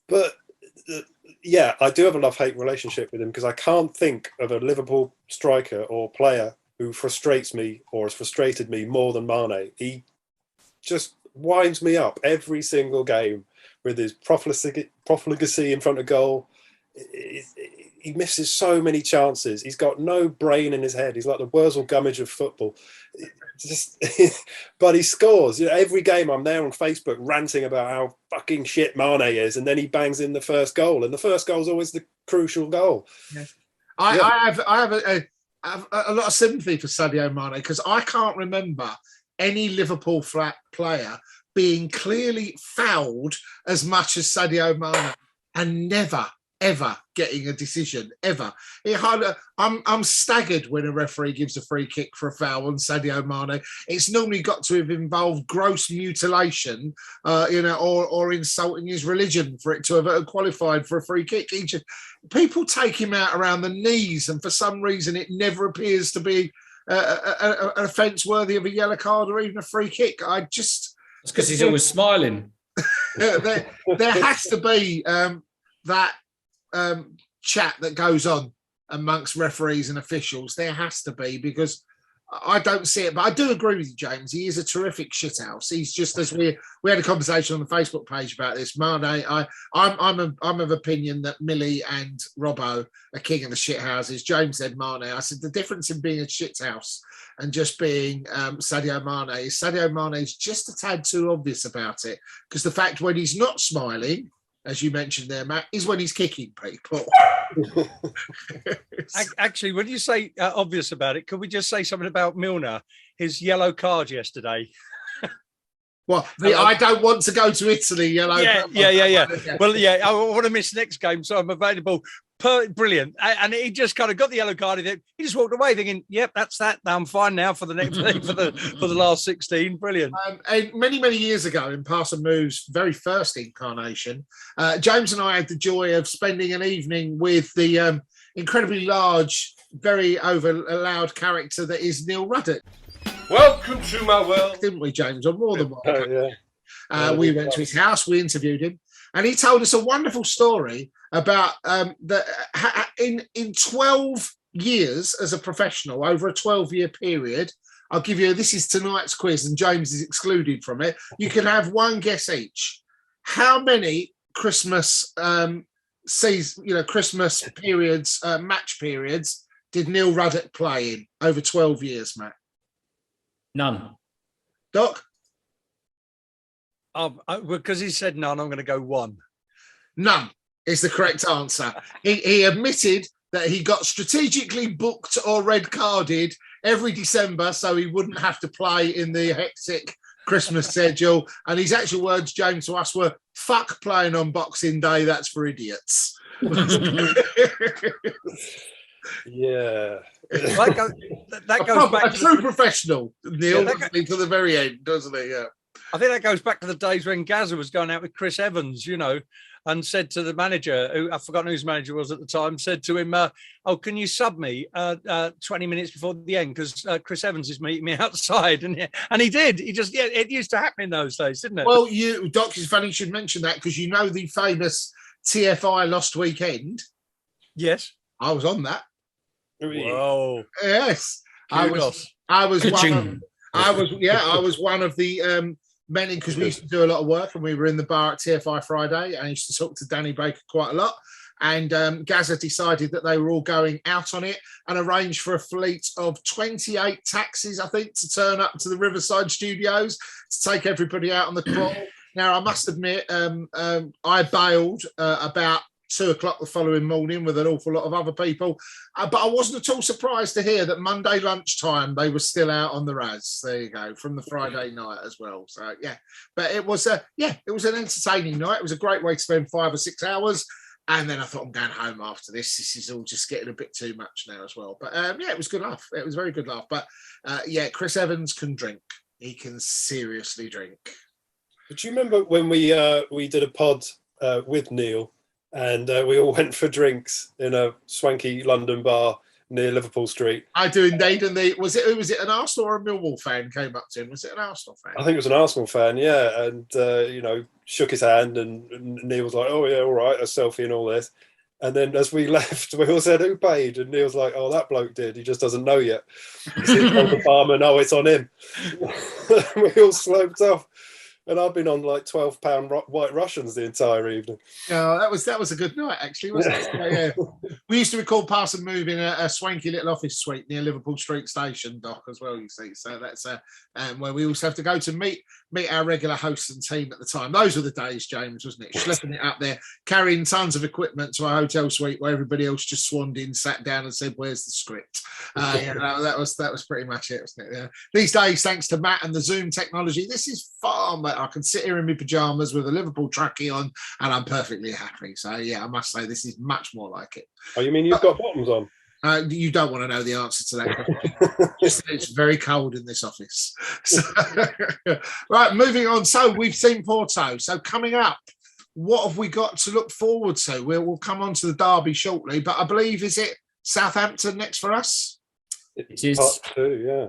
But I do have a love-hate relationship with him, because I can't think of a Liverpool striker or player who frustrates me or has frustrated me more than Mane. He just winds me up every single game with his profligacy in front of goal. He misses so many chances. He's got no brain in his head. He's like the Wurzel Gummidge of football. But he scores. Every game I'm there on Facebook ranting about how fucking shit Mane is, and then he bangs in the first goal, and the first goal is always the crucial goal. Yeah. I have a lot of sympathy for Sadio Mane, because I can't remember any Liverpool player being clearly fouled as much as Sadio Mane, and never ever getting a decision ever. I'm staggered when a referee gives a free kick for a foul on Sadio Mane. It's normally got to have involved gross mutilation, or insulting his religion for it to have qualified for a free kick. People take him out around the knees, and for some reason it never appears to be an offence worthy of a yellow card or even a free kick. It's because he's always smiling. There has to be that chat that goes on amongst referees and officials. There has to be, because I don't see it, but I do agree with you, James. He is a terrific shithouse. He's just, as we had a conversation on the Facebook page about this. Mane, I'm of opinion that Millie and Robbo are king of the shithouses. James said Mane. I said the difference in being a shithouse and just being Sadio Mane is Sadio Mane is just a tad too obvious about it, because the fact when he's not smiling, as you mentioned there, Matt, is when he's kicking people. Actually, when you say obvious about it, could we just say something about Milner, his yellow card yesterday? Well, I don't want to go to Italy, yellow. Yeah. Well, yeah, I want to miss next game, so I'm available. Brilliant. And he just kind of got the yellow card. He just walked away thinking, yep, that's that. I'm fine now for the next for the last 16. Brilliant. And many years ago, in Pass&Move's very first incarnation, James and I had the joy of spending an evening with the incredibly large, very loud character that is Neil Ruddock. Welcome to my world. Didn't we, James? On more than one. Yeah. We went to his house, we interviewed him, and he told us a wonderful story about in 12 years as a professional, over a 12-year period. I'll give you, this is tonight's quiz, and James is excluded from it. You can have one guess each. How many Christmas Christmas periods, match periods, did Neil Ruddock play in over 12 years, Matt? None. Doc? Because he said none, I'm going to go one. None is the correct answer. He admitted that he got strategically booked or red carded every December so he wouldn't have to play in the hectic Christmas schedule. And his actual words, James, to us were, fuck playing on Boxing Day, that's for idiots. Yeah. That goes back a true professional, Neil, to the very end, doesn't he? Yeah. I think that goes back to the days when Gazza was going out with Chris Evans, and said to the manager, who I've forgotten whose manager was at the time, said to him, can you sub me 20 minutes before the end? Because Chris Evans is meeting me outside. And he did. It used to happen in those days, didn't it? Well, Doc, it's funny you should mention that, because the famous TFI Lost Weekend. Yes. I was on that. Whoa. Yes. Kudos. I was one of the men, because we used to do a lot of work and we were in the bar at TFI Friday, and I used to talk to Danny Baker quite a lot. And Gazza decided that they were all going out on it and arranged for a fleet of 28 taxis, I think, to turn up to the Riverside Studios to take everybody out on the crawl. Now, I must admit, I bailed about 2:00 the following morning with an awful lot of other people. But I wasn't at all surprised to hear that Monday lunchtime they were still out on the Raz. There you go, from the Friday night as well. So, yeah. But it was an entertaining night. It was a great way to spend 5 or 6 hours. And then I thought, I'm going home after this. This is all just getting a bit too much now as well. But, it was good laugh. It was a very good laugh. But, Chris Evans can drink. He can seriously drink. Do you remember when we did a pod with Neil, and we all went for drinks in a swanky London bar near Liverpool Street? I do indeed. And was it an Arsenal or a Millwall fan came up to him? Was it an Arsenal fan? I think it was an Arsenal fan, yeah. And, shook his hand, and Neil was like, oh, yeah, all right, a selfie and all this. And then as we left, we all said, who paid? And Neil's like, oh, that bloke did. He just doesn't know yet. He told the barman, oh, it's on him. We all sloped off. And I've been on like £12 White Russians the entire evening. Yeah, that was a good night, actually, wasn't it? Yeah. We used to record Pass&Move in a swanky little office suite near Liverpool Street Station, Doc, as well, you see. So that's where we also have to go to meet our regular hosts and team at the time. Those were the days, James, wasn't it? Schlepping it up there, carrying tons of equipment to a hotel suite where everybody else just swanned in, sat down and said, where's the script? That was pretty much it, wasn't it? Yeah. These days, thanks to Matt and the Zoom technology, this is far better. I can sit here in my pajamas with a Liverpool trackie on and I'm perfectly happy. So, yeah, I must say this is much more like it. Oh, you mean you've got bottoms on? You don't want to know the answer to that question. Just that it's very cold in this office. So, right, moving on. So we've seen Porto. So coming up, what have we got to look forward to? We'll come on to the derby shortly, but I believe, is it Southampton next for us? It is. Part 2, yeah.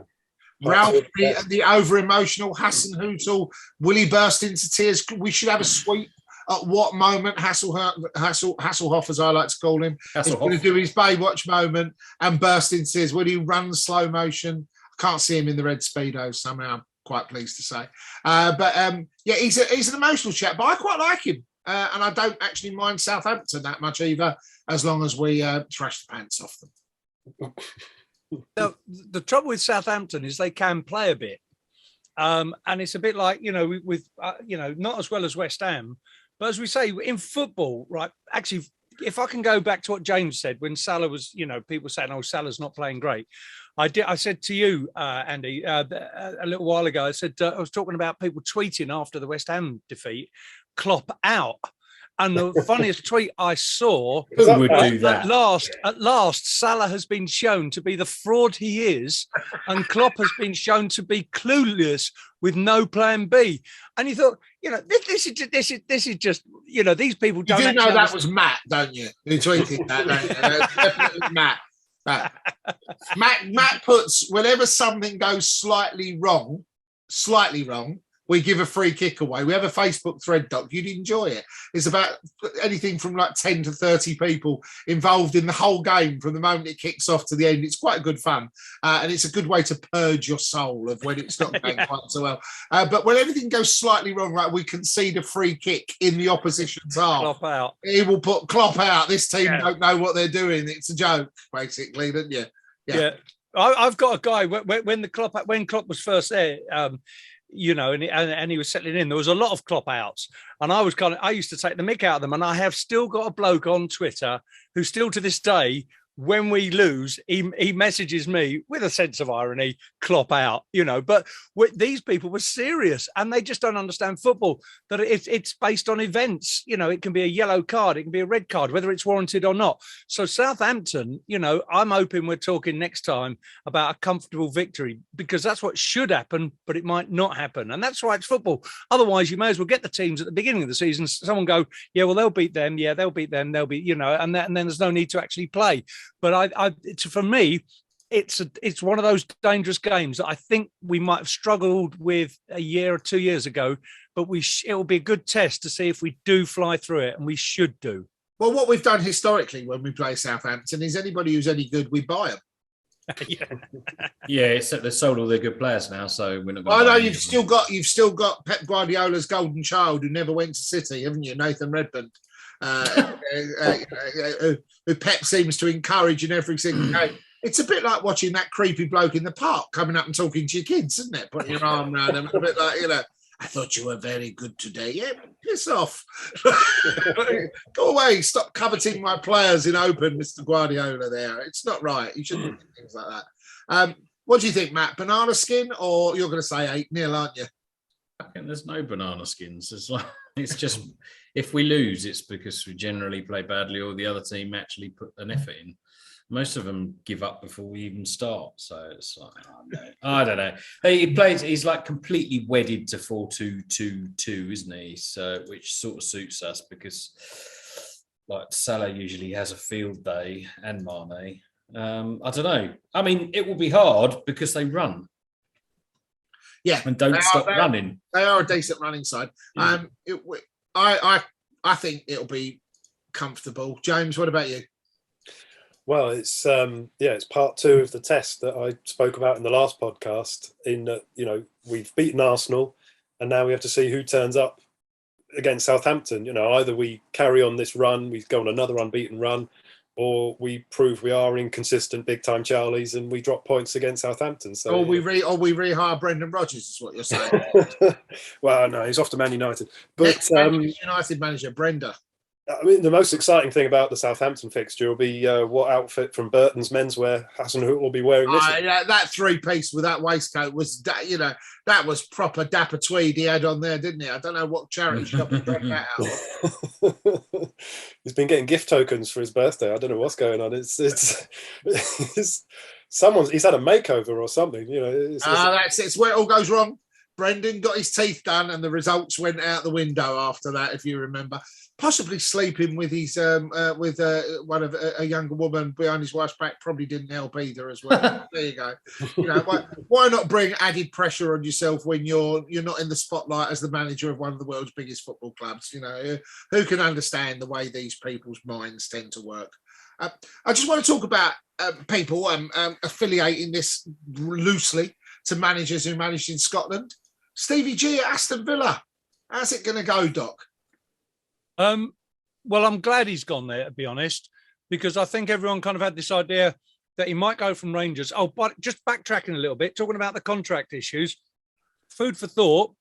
Ralph, the over-emotional Hasenhüttl, will he burst into tears? We should have a sweep. At what moment Hasselhoff, as I like to call him, is going to do his Baywatch moment and burst into tears? Will he run slow motion? I Can't see him in the red Speedo somehow, I'm quite pleased to say. But he's an emotional chap, but I quite like him. And I don't actually mind Southampton that much either, as long as we thrash the pants off them. The trouble with Southampton is they can play a bit. And it's a bit like, with not as well as West Ham, but as we say, in football, right, actually, if I can go back to what James said when Salah was, people saying, oh, Salah's not playing great. I said to you, Andy, a little while ago, I said, I was talking about people tweeting after the West Ham defeat, Klopp out. And the funniest tweet I saw Who would do that? At last, Salah has been shown to be the fraud he is, and Klopp has been shown to be clueless with no plan B. And you thought, this is just, these people don't. You do know that was Matt, don't you? Who tweeted that? Don't you? That's definitely Matt. Matt puts whenever something goes slightly wrong, we give a free kick away. We have a Facebook thread, Doc. You'd enjoy it. It's about anything from like 10 to 30 people involved in the whole game from the moment it kicks off to the end. It's quite good fun. And it's a good way to purge your soul of when it's not going quite so well. But when everything goes slightly wrong, right, we concede a free kick in the opposition's half. Klopp out. He will put Klopp out. This team don't know what they're doing. It's a joke, basically, don't you? Yeah. I've got a guy, when Klopp was first there, and he was settling in, there was a lot of Klopp outs, and I used to take the mick out of them, and I have still got a bloke on Twitter who still to this day, when we lose, he messages me with a sense of irony, Klopp out, but these people were serious, and they just don't understand football, that it's based on events. It can be a yellow card, it can be a red card, whether it's warranted or not. So Southampton, I'm hoping we're talking next time about a comfortable victory, because that's what should happen, but it might not happen. And that's why it's football. Otherwise, you may as well get the teams at the beginning of the season. Someone go, yeah, well, they'll beat them. Yeah, they'll beat them. They'll be, and then there's no need to actually play. But for me, it's one of those dangerous games that I think we might have struggled with a year or 2 years ago, but it will be a good test to see if we do fly through it, and we should do. Well, what we've done historically when we play Southampton is anybody who's any good, we buy them. Except they've sold all their good players now, so we're not. I know you've still got Pep Guardiola's golden child who never went to City, haven't you, Nathan Redmond? Who Pep seems to encourage in every single game. It's a bit like watching that creepy bloke in the park coming up and talking to your kids, isn't it? Putting your arm around them, a bit like, I thought you were very good today. Yeah, piss off. Go away. Stop coveting my players in open, Mr. Guardiola there. It's not right. You shouldn't do things like that. What do you think, Matt? Banana skin, or you're going to say 8-0, aren't you? I think there's no banana skins. It's just if we lose, it's because we generally play badly, or the other team actually put an effort in. Most of them give up before we even start. So it's like, I don't know. He's like completely wedded to 4-2-2-2, isn't he? So which sort of suits us, because like Salah usually has a field day, and Mane. I don't know. I mean, it will be hard because they run. Yeah, and don't stop running. They are a decent running side. I think it'll be comfortable. James, what about you? Well, it's part two of the test that I spoke about in the last podcast. In that, we've beaten Arsenal, and now we have to see who turns up against Southampton. Either we carry on this run, we go on another unbeaten run, or we prove we are inconsistent big time Charlies and we drop points against Southampton. So, or we rehire Brendan Rodgers, is what you're saying. Well, no, he's off to Man United. But United manager Brenda. I mean, the most exciting thing about the Southampton fixture will be what outfit from Burton's Menswear Hassan Hoot will be wearing this. That three-piece with that waistcoat was, that was proper dapper tweed he had on there, didn't he? I don't know what charity shop he got that out. He's been getting gift tokens for his birthday. I don't know what's going on. It's he's had a makeover or something. It's where it all goes wrong. Brendan got his teeth done, and the results went out the window after that, if you remember. Possibly sleeping with his one of a younger woman behind his wife's back probably didn't help either as well. There you go. Why not bring added pressure on yourself when you're not in the spotlight as the manager of one of the world's biggest football clubs? Who can understand the way these people's minds tend to work? I just want to talk about people affiliating this loosely to managers who managed in Scotland. Stevie G at Aston Villa. How's it going to go, Doc? Well, I'm glad he's gone there, to be honest, because I think everyone kind of had this idea that he might go from Rangers. Oh, but just backtracking a little bit, talking about the contract issues, food for thought.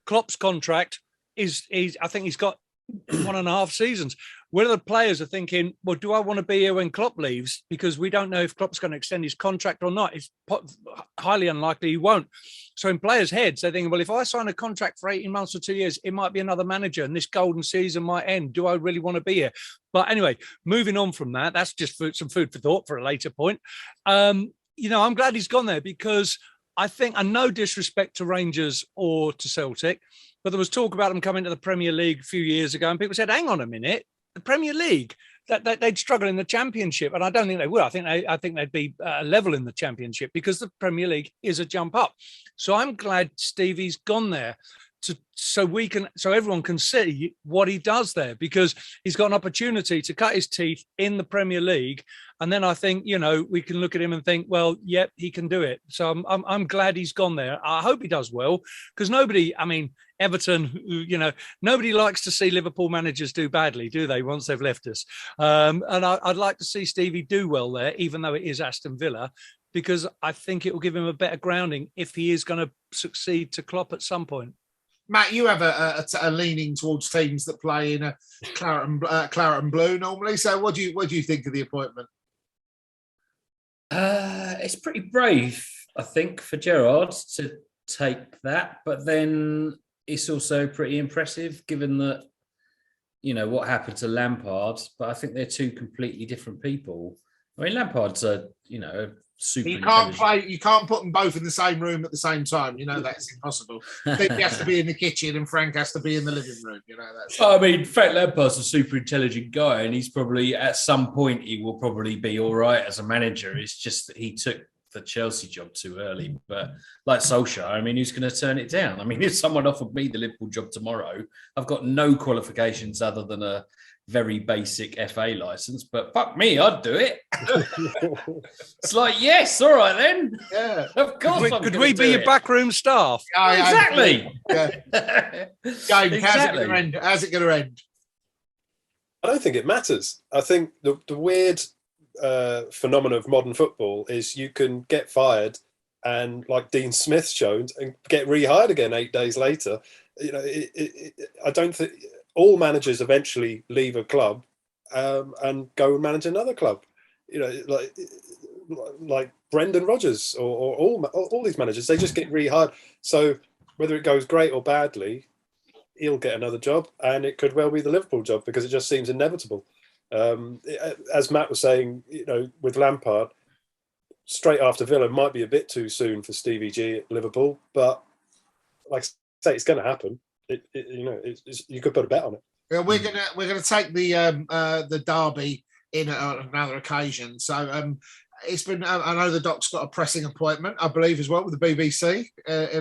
Klopp's contract is I think he's got 1.5 seasons. Whether the players are thinking, well, do I want to be here when Klopp leaves? Because we don't know if Klopp's going to extend his contract or not. It's highly unlikely he won't. So in players' heads, they're thinking, well, if I sign a contract for 18 months or 2 years, it might be another manager and this golden season might end. Do I really want to be here? But anyway, moving on from that, that's just some food for thought for a later point. I'm glad he's gone there because I think, and no disrespect to Rangers or to Celtic, but there was talk about them coming to the Premier League a few years ago and people said, hang on a minute, the Premier League, that they'd struggle in the Championship, and I don't think they will. I think they'd be level in the Championship because the Premier League is a jump up. So I'm glad Stevie's gone there so everyone can see what he does there, because he's got an opportunity to cut his teeth in the Premier League. And then I think, we can look at him and think, well, yep, he can do it. So I'm glad he's gone there. I hope he does well, because Everton, nobody likes to see Liverpool managers do badly, do they, once they've left us? And I'd like to see Stevie do well there, even though it is Aston Villa, because I think it will give him a better grounding if he is going to succeed to Klopp at some point. Matt, you have a leaning towards teams that play in a claret and blue normally. So what do you think of the appointment? It's pretty brave, I think, for Gerrard to take that, but then it's also pretty impressive given that, what happened to Lampard. But I think they're two completely different people. I mean, Lampard's super. You can't put them both in the same room at the same time. That's impossible. Steve has to be in the kitchen and Frank has to be in the living room. Frank Lampard's a super intelligent guy, and he's probably at some point he will probably be all right as a manager. It's just that he took the Chelsea job too early. But like Solskjaer, who's going to turn it down? If someone offered me the Liverpool job tomorrow, I've got no qualifications other than a very basic FA license, but fuck me, I'd do it. It's like, yes, all right then. Yeah, of course. Could we be your backroom staff? Exactly. How's it going to end? I don't think it matters. I think the weird phenomenon of modern football is you can get fired and, like Dean Smith showed, and get rehired again 8 days later. I don't think. All managers eventually leave a club and go and manage another club. Like Brendan Rodgers or all these managers, they just get rehired. So whether it goes great or badly, he'll get another job, and it could well be the Liverpool job because it just seems inevitable. As Matt was saying, with Lampard, straight after Villa might be a bit too soon for Stevie G at Liverpool, but like I say, it's going to happen. You could put a bet on it. Yeah, we're gonna take the derby in on another occasion. So it's been. I know the Doc's got a pressing appointment, I believe, as well with the BBC.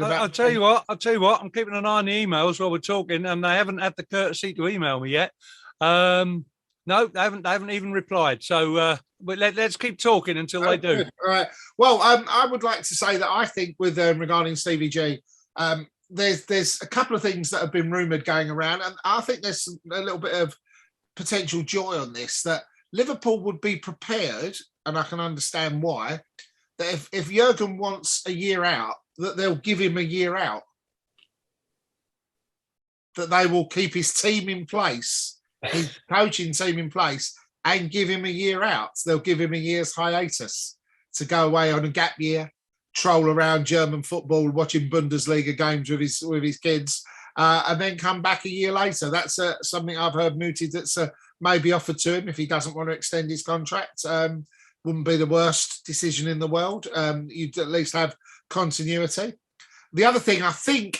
I'll tell you what. I'm keeping an eye on the emails while we're talking, and they haven't had the courtesy to email me yet. No, they haven't even replied. So but let's keep talking until they do. All right. Well, I would like to say that I think with regarding Stevie G. There's a couple of things that have been rumoured going around, and I think there's a little bit of potential joy on this, that Liverpool would be prepared, and I can understand why, that if Jurgen wants a year out, that they'll give him a year out, that they will keep his team in place, his coaching team in place, and give him a year out. They'll give him a year's hiatus to go away on a gap year, troll around German football, watching Bundesliga games with his kids, and then come back a year later. That's something I've heard mooted that's maybe offered to him if he doesn't want to extend his contract. Wouldn't be the worst decision in the world. You'd at least have continuity. The other thing, I think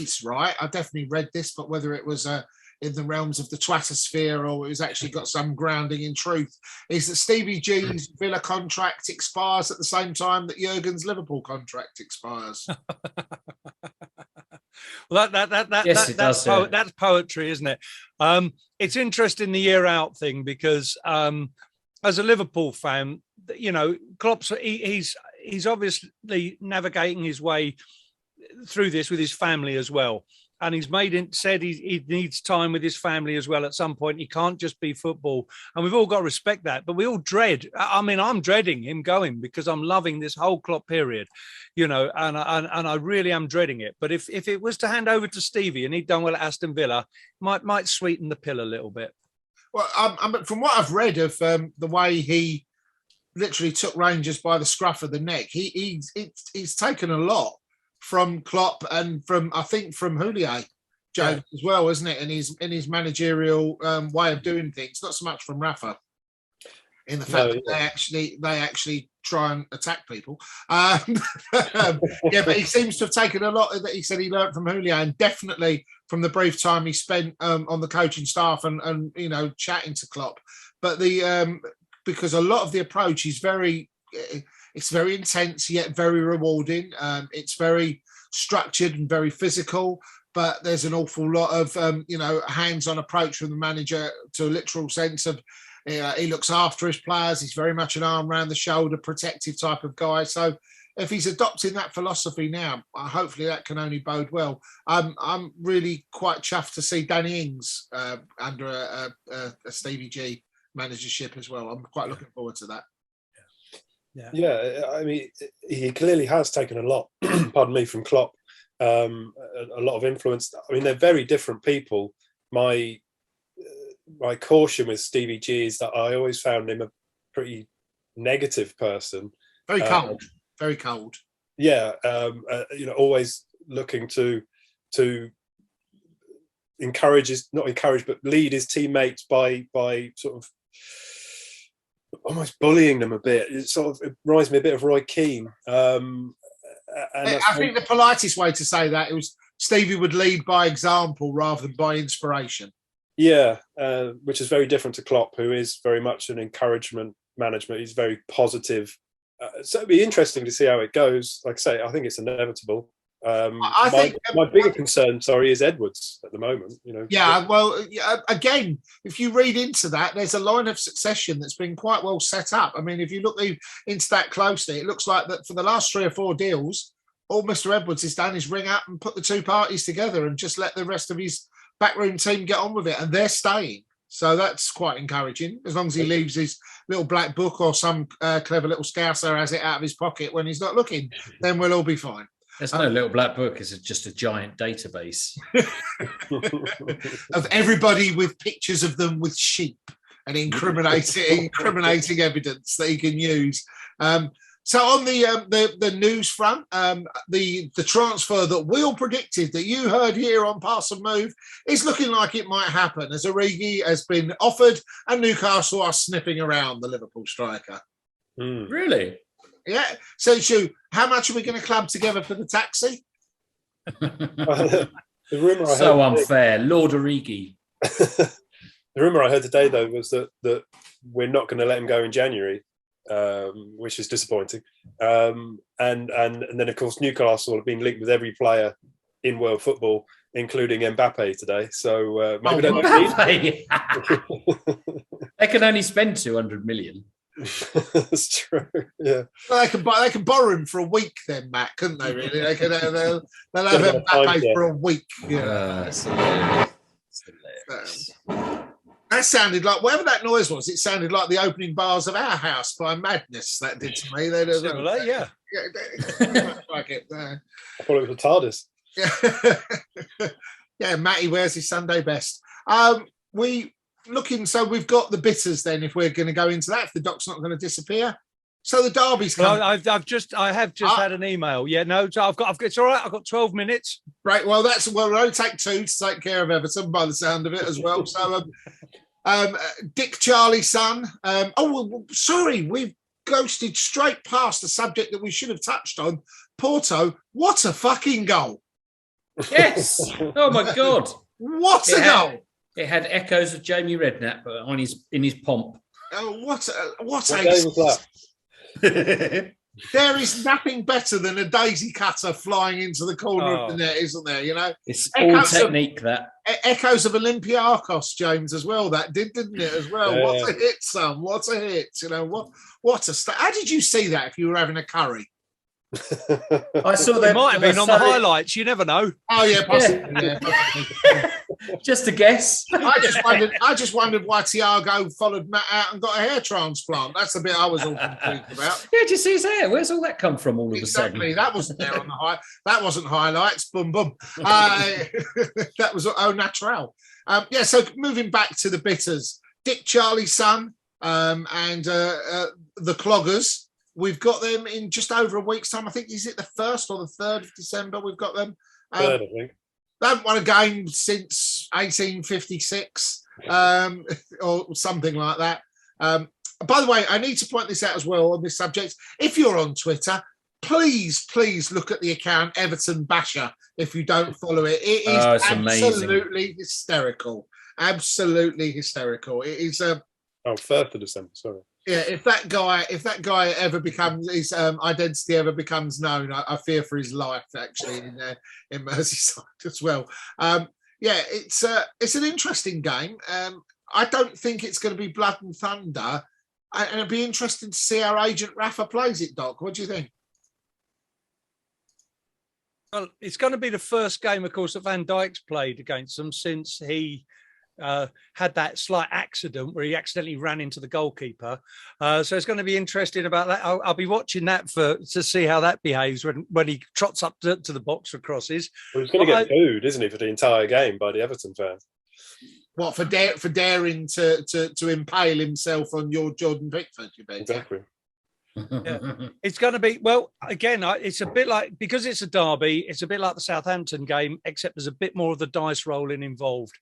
it's right. I definitely read this, but whether it was in the realms of the twattersphere or it was actually got some grounding in truth, is that Stevie G's Villa contract expires at the same time that Jurgen's Liverpool contract expires. Well, that's poetry, isn't it? It's interesting, the year out thing, because as a Liverpool fan, you know, Klopp's he's obviously navigating his way through this with his family as well. And he's said he needs time with his family as well at some point. He can't just be football. And we've all got to respect that. But we all dread. I mean, I'm dreading him going because I'm loving this whole Klopp period, you know, and I really am dreading it. But if it was to hand over to Stevie and he'd done well at Aston Villa, might sweeten the pill a little bit. Well, from what I've read of the way he literally took Rangers by the scruff of the neck, he's taken a lot from Klopp and from Houllier, Joe, as well, isn't it? In his managerial way of doing things, not so much from Rafa. In the fact that they actually try and attack people. But he seems to have taken a lot that he said he learned from Houllier, and definitely from the brief time he spent on the coaching staff and you know, chatting to Klopp. But because a lot of the approach is it's very intense yet very rewarding. It's very structured and very physical, but there's an awful lot of you know, hands-on approach from the manager, to a literal sense of he looks after his players. He's very much an arm around the shoulder, protective type of guy. So if he's adopting that philosophy now, hopefully that can only bode well. I'm really quite chuffed to see Danny Ings under a Stevie G managership as well. I'm quite looking forward to that. Yeah, I mean, he clearly has taken a lot, pardon me, from Klopp, a lot of influence. I mean, they're very different people. My caution with Stevie G is that I always found him a pretty negative person. Very cold, very cold. Yeah, you know, always looking to lead his teammates by sort of almost bullying them a bit. It reminds me a bit of Roy Keane. And I think the politest way to say that, it was Stevie would lead by example rather than by inspiration. Yeah, which is very different to Klopp, who is very much an encouragement management. He's very positive. So it'd be interesting to see how it goes. Like I say, I think it's inevitable. I think my bigger concern, is Edwards at the moment. You know. Yeah, well, again, if you read into that, there's a line of succession that's been quite well set up. I mean, if you look into that closely, it looks like that for the last 3 or 4 deals, all Mr. Edwards has done is ring up and put the two parties together and just let the rest of his backroom team get on with it, and they're staying. So that's quite encouraging. As long as he leaves his little black book or some clever little scouser has it out of his pocket when he's not looking, then we'll all be fine. There's no little black book. It's just a giant database of everybody with pictures of them with sheep and incriminating evidence that he can use. So on the news front, the transfer that we all predicted, that you heard here on Pass&Move, is looking like it might happen, as Origi has been offered and Newcastle are sniffing around the Liverpool striker. Really? Yeah. So, Shu, how much are we going to club together for the taxi? The rumour I heard so unfair, Lord Origi. The rumour I heard today, though, was that we're not going to let him go in January, which is disappointing. And then, of course, Newcastle have been linked with every player in world football, including Mbappe today. So maybe Mbappe. They can only spend 200 million. That's true. Yeah, well, they can borrow him for a week, then, Matt, couldn't they? Really, they'll have Mbappe for a week. Yeah. That sounded like, whatever that noise was, it sounded like the opening bars of Our House by Madness. That did to me. Similar, yeah. Like it. I thought it was a TARDIS. Yeah, Matty wears his Sunday best. So we've got the bitters then, if we're going to go into that, if the doc's not going to disappear. So the derby's coming. Well, I have just had an email. Yeah, no, so it's all right. I've got 12 minutes. Right. Well, we'll only take 2 to take care of Everton by the sound of it as well. So, Dick Charlie's son. Sorry, we've ghosted straight past the subject that we should have touched on. Porto, what a fucking goal! Yes. Oh my God. What a goal! It had echoes of Jamie Redknapp in his pomp. Oh, what day was that? There is nothing better than a daisy cutter flying into the corner of the net, isn't there? You know, it's all technique. Echoes of Olympiakos, James, as well. That didn't it, as well? What a hit, son! What a hit! You know what a. How did you see that? If you were having a curry. I saw that. It might have been on the highlights. You never know. Oh yeah, possibly. Yeah. Just a guess. I just wondered why Thiago followed Matt out and got a hair transplant. That's the bit I was all confused about. Yeah, did you see his hair? Where's all that come from? All of a sudden, exactly. That wasn't there on the high. That wasn't highlights. Boom, boom. That was au naturel. Yeah. So moving back to the bitters, Dick Charlie's son and the Cloggers. We've got them in just over a week's time. I think, is it the 1st or the 3rd of December? We've got them. 3rd, I think. They haven't won a game since 1856 or something like that. By the way, I need to point this out as well on this subject. If you're on Twitter, please look at the account Everton Basher if you don't follow it. It is absolutely hysterical. Absolutely hysterical. It is... 3rd of December, sorry. Yeah, if that guy ever becomes his identity ever becomes known, I fear for his life actually in Merseyside as well. Yeah, it's an interesting game. I don't think it's going to be blood and thunder, and it'd be interesting to see how Agent Rafa plays it. Doc, what do you think? Well, it's going to be the first game, of course, that Van Dijk's played against them since he had that slight accident where he accidentally ran into the goalkeeper. So it's going to be interesting about that. I'll be watching that to see how that behaves when he trots up to the box for crosses. Well, he's going to get booed, isn't he, for the entire game by the Everton fans? What, for daring to impale himself on your Jordan Pickford, you bet? Exactly. Yeah. It's going to be, well, again, it's a bit like, because it's a derby, it's a bit like the Southampton game, except there's a bit more of the dice rolling involved.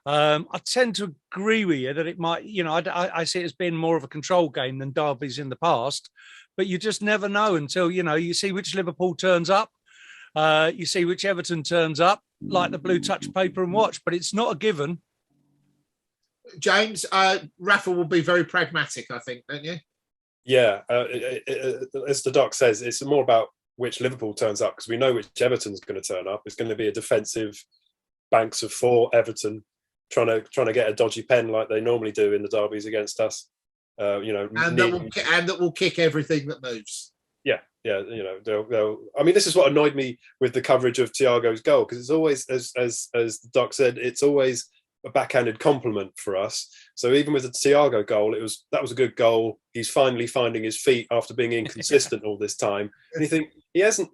I tend to agree with you that it might, I see it as being more of a control game than derbies in the past, but you just never know until, you see which Liverpool turns up, you see which Everton turns up, like the blue touch paper and watch, but it's not a given. James, Rafa will be very pragmatic, I think, don't you? Yeah, as the doc says, it's more about which Liverpool turns up, because we know which Everton's going to turn up. It's going to be a defensive banks of 4 Everton, trying to get a dodgy pen like they normally do in the derbies against us. And that will kick everything that moves. Yeah. They'll. I mean, this is what annoyed me with the coverage of Thiago's goal, because it's always, as the doc said, it's always a backhanded compliment for us. So even with the Thiago goal, that was a good goal. He's finally finding his feet after being inconsistent all this time. And you think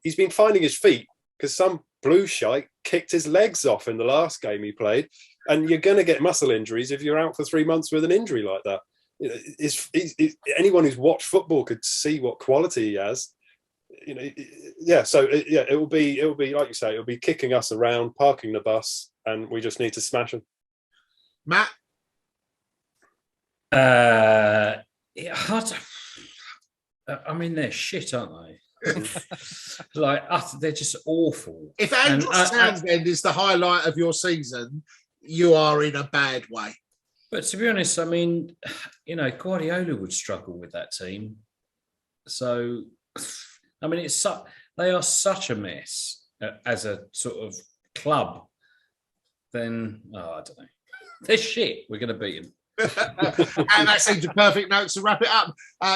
he's been finding his feet because some blue shite kicked his legs off in the last game he played. And you're going to get muscle injuries if you're out for 3 months with an injury like that. Anyone who's watched football could see what quality he has. It will be like you say, it'll be kicking us around, parking the bus, and we just need to smash them. Matt? I mean, they're shit, aren't they? They're just awful. If Andrew Townsend is the highlight of your season, you are in a bad way. But to be honest, I mean, Guardiola would struggle with that team. So, I mean, they are such a mess as a sort of club. Then, I don't know. They're shit. We're going to beat them. And that seems a perfect note to wrap it up.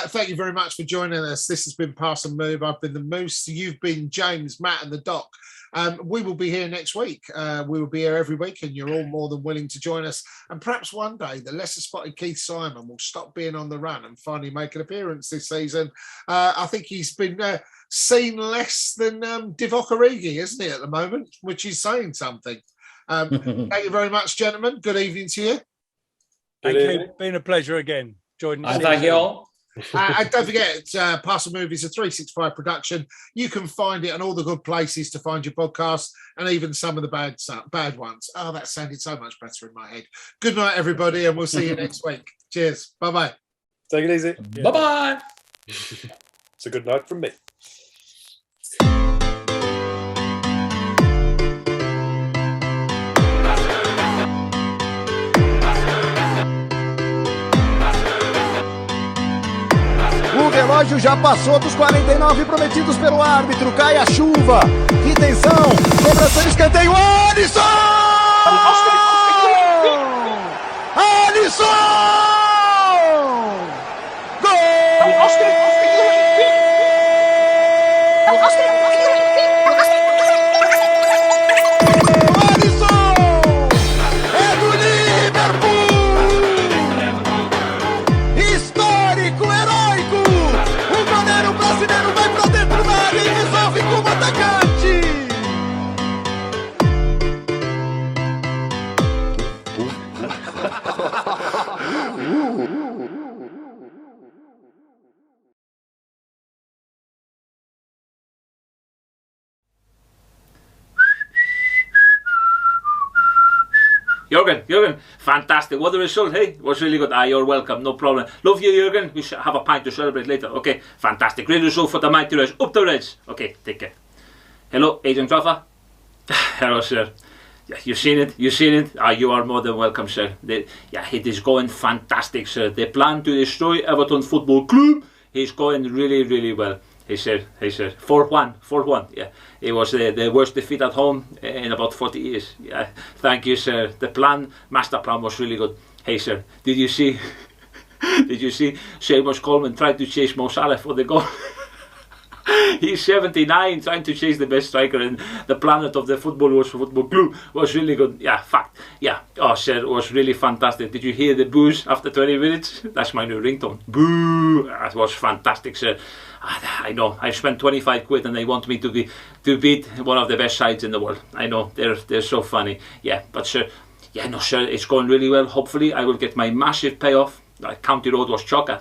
Thank you very much for joining us. This has been Pass and Move. I've been the Moose. You've been James, Matt, and the Doc. We will be here next week. We will be here every week, and you're all more than willing to join us. And perhaps one day the lesser spotted Keith Simon will stop being on the run and finally make an appearance this season. I think he's been seen less than Divock Origi, isn't he, at the moment, which is saying something. Thank you very much, gentlemen. Good evening to you. Thank you. Been a pleasure again. Joining us. Thank you all. And don't forget, Pass and Move is a 365 production. You can find it on all the good places to find your podcasts, and even some of the bad ones. Oh, that sounded so much better in my head. Good night, everybody, and we'll see you next week. Cheers. Bye-bye. Take it easy. Yeah. Bye-bye. It's a good night from me. Google relógio já passou dos 49 prometidos pelo árbitro. Cai a chuva. Que tensão. Cobrança de escanteio. Alisson! Alisson! Gol! Jurgen, fantastic. What the result, hey? It was really good. Ah, you're welcome, no problem. Love you, Jurgen. We should have a pint to celebrate later. Okay, fantastic. Great result for the mighty Reds. Up the Reds. Okay, take care. Hello, Agent Rafa. Hello, sir. Yeah, you've seen it. Ah, you are more than welcome, sir. It is going fantastic, sir. They plan to destroy Everton Football Club. He's going really, really well. Hey sir, 4-1, yeah. It was the worst defeat at home in about 40 years. Yeah, thank you, sir. The master plan was really good. Hey sir, did you see Seamus Coleman tried to chase Mo Salah for the goal? He's 79, trying to chase the best striker, and the planet of the football club was really good. Yeah, fact. Yeah. Oh, sir, it was really fantastic. Did you hear the boos after 20 minutes? That's my new ringtone. Boo! That was fantastic, sir. I know. I've spent 25 quid, and they want me to beat one of the best sides in the world. I know. They're so funny. Yeah, but sir. Yeah, no, sir. It's going really well. Hopefully, I will get my massive payoff. County Road was chocker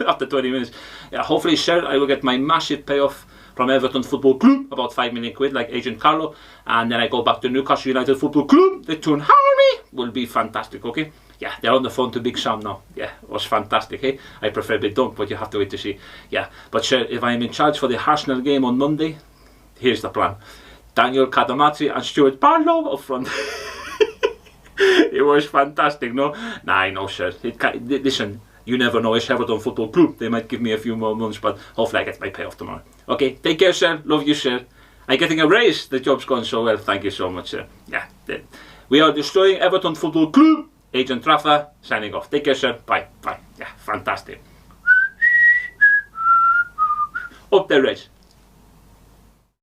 after 20 minutes. Yeah, hopefully, sir, I will get my massive payoff from Everton Football Club, about 5 million quid, like Agent Carlo, and then I go back to Newcastle United Football Club. The Toon Army will be fantastic, okay? Yeah, they're on the phone to Big Sam now. Yeah, it was fantastic, hey? I prefer Big Dunk, but you have to wait to see. Yeah, but sir, if I am in charge for the Arsenal game on Monday, here's the plan. Daniel Cadamartri and Stuart Barlow up front. It was fantastic, no? Nah, no, sir. Listen, you never know. It's Everton Football Club. They might give me a few more months, but hopefully I get my payoff tomorrow. Okay, take care, sir. Love you, sir. I'm getting a raise. The job's gone so well. Thank you so much, sir. Yeah, we are destroying Everton Football Club. Agent Rafa signing off. Take care, sir. Bye. Bye. Yeah, fantastic. Up the Reds.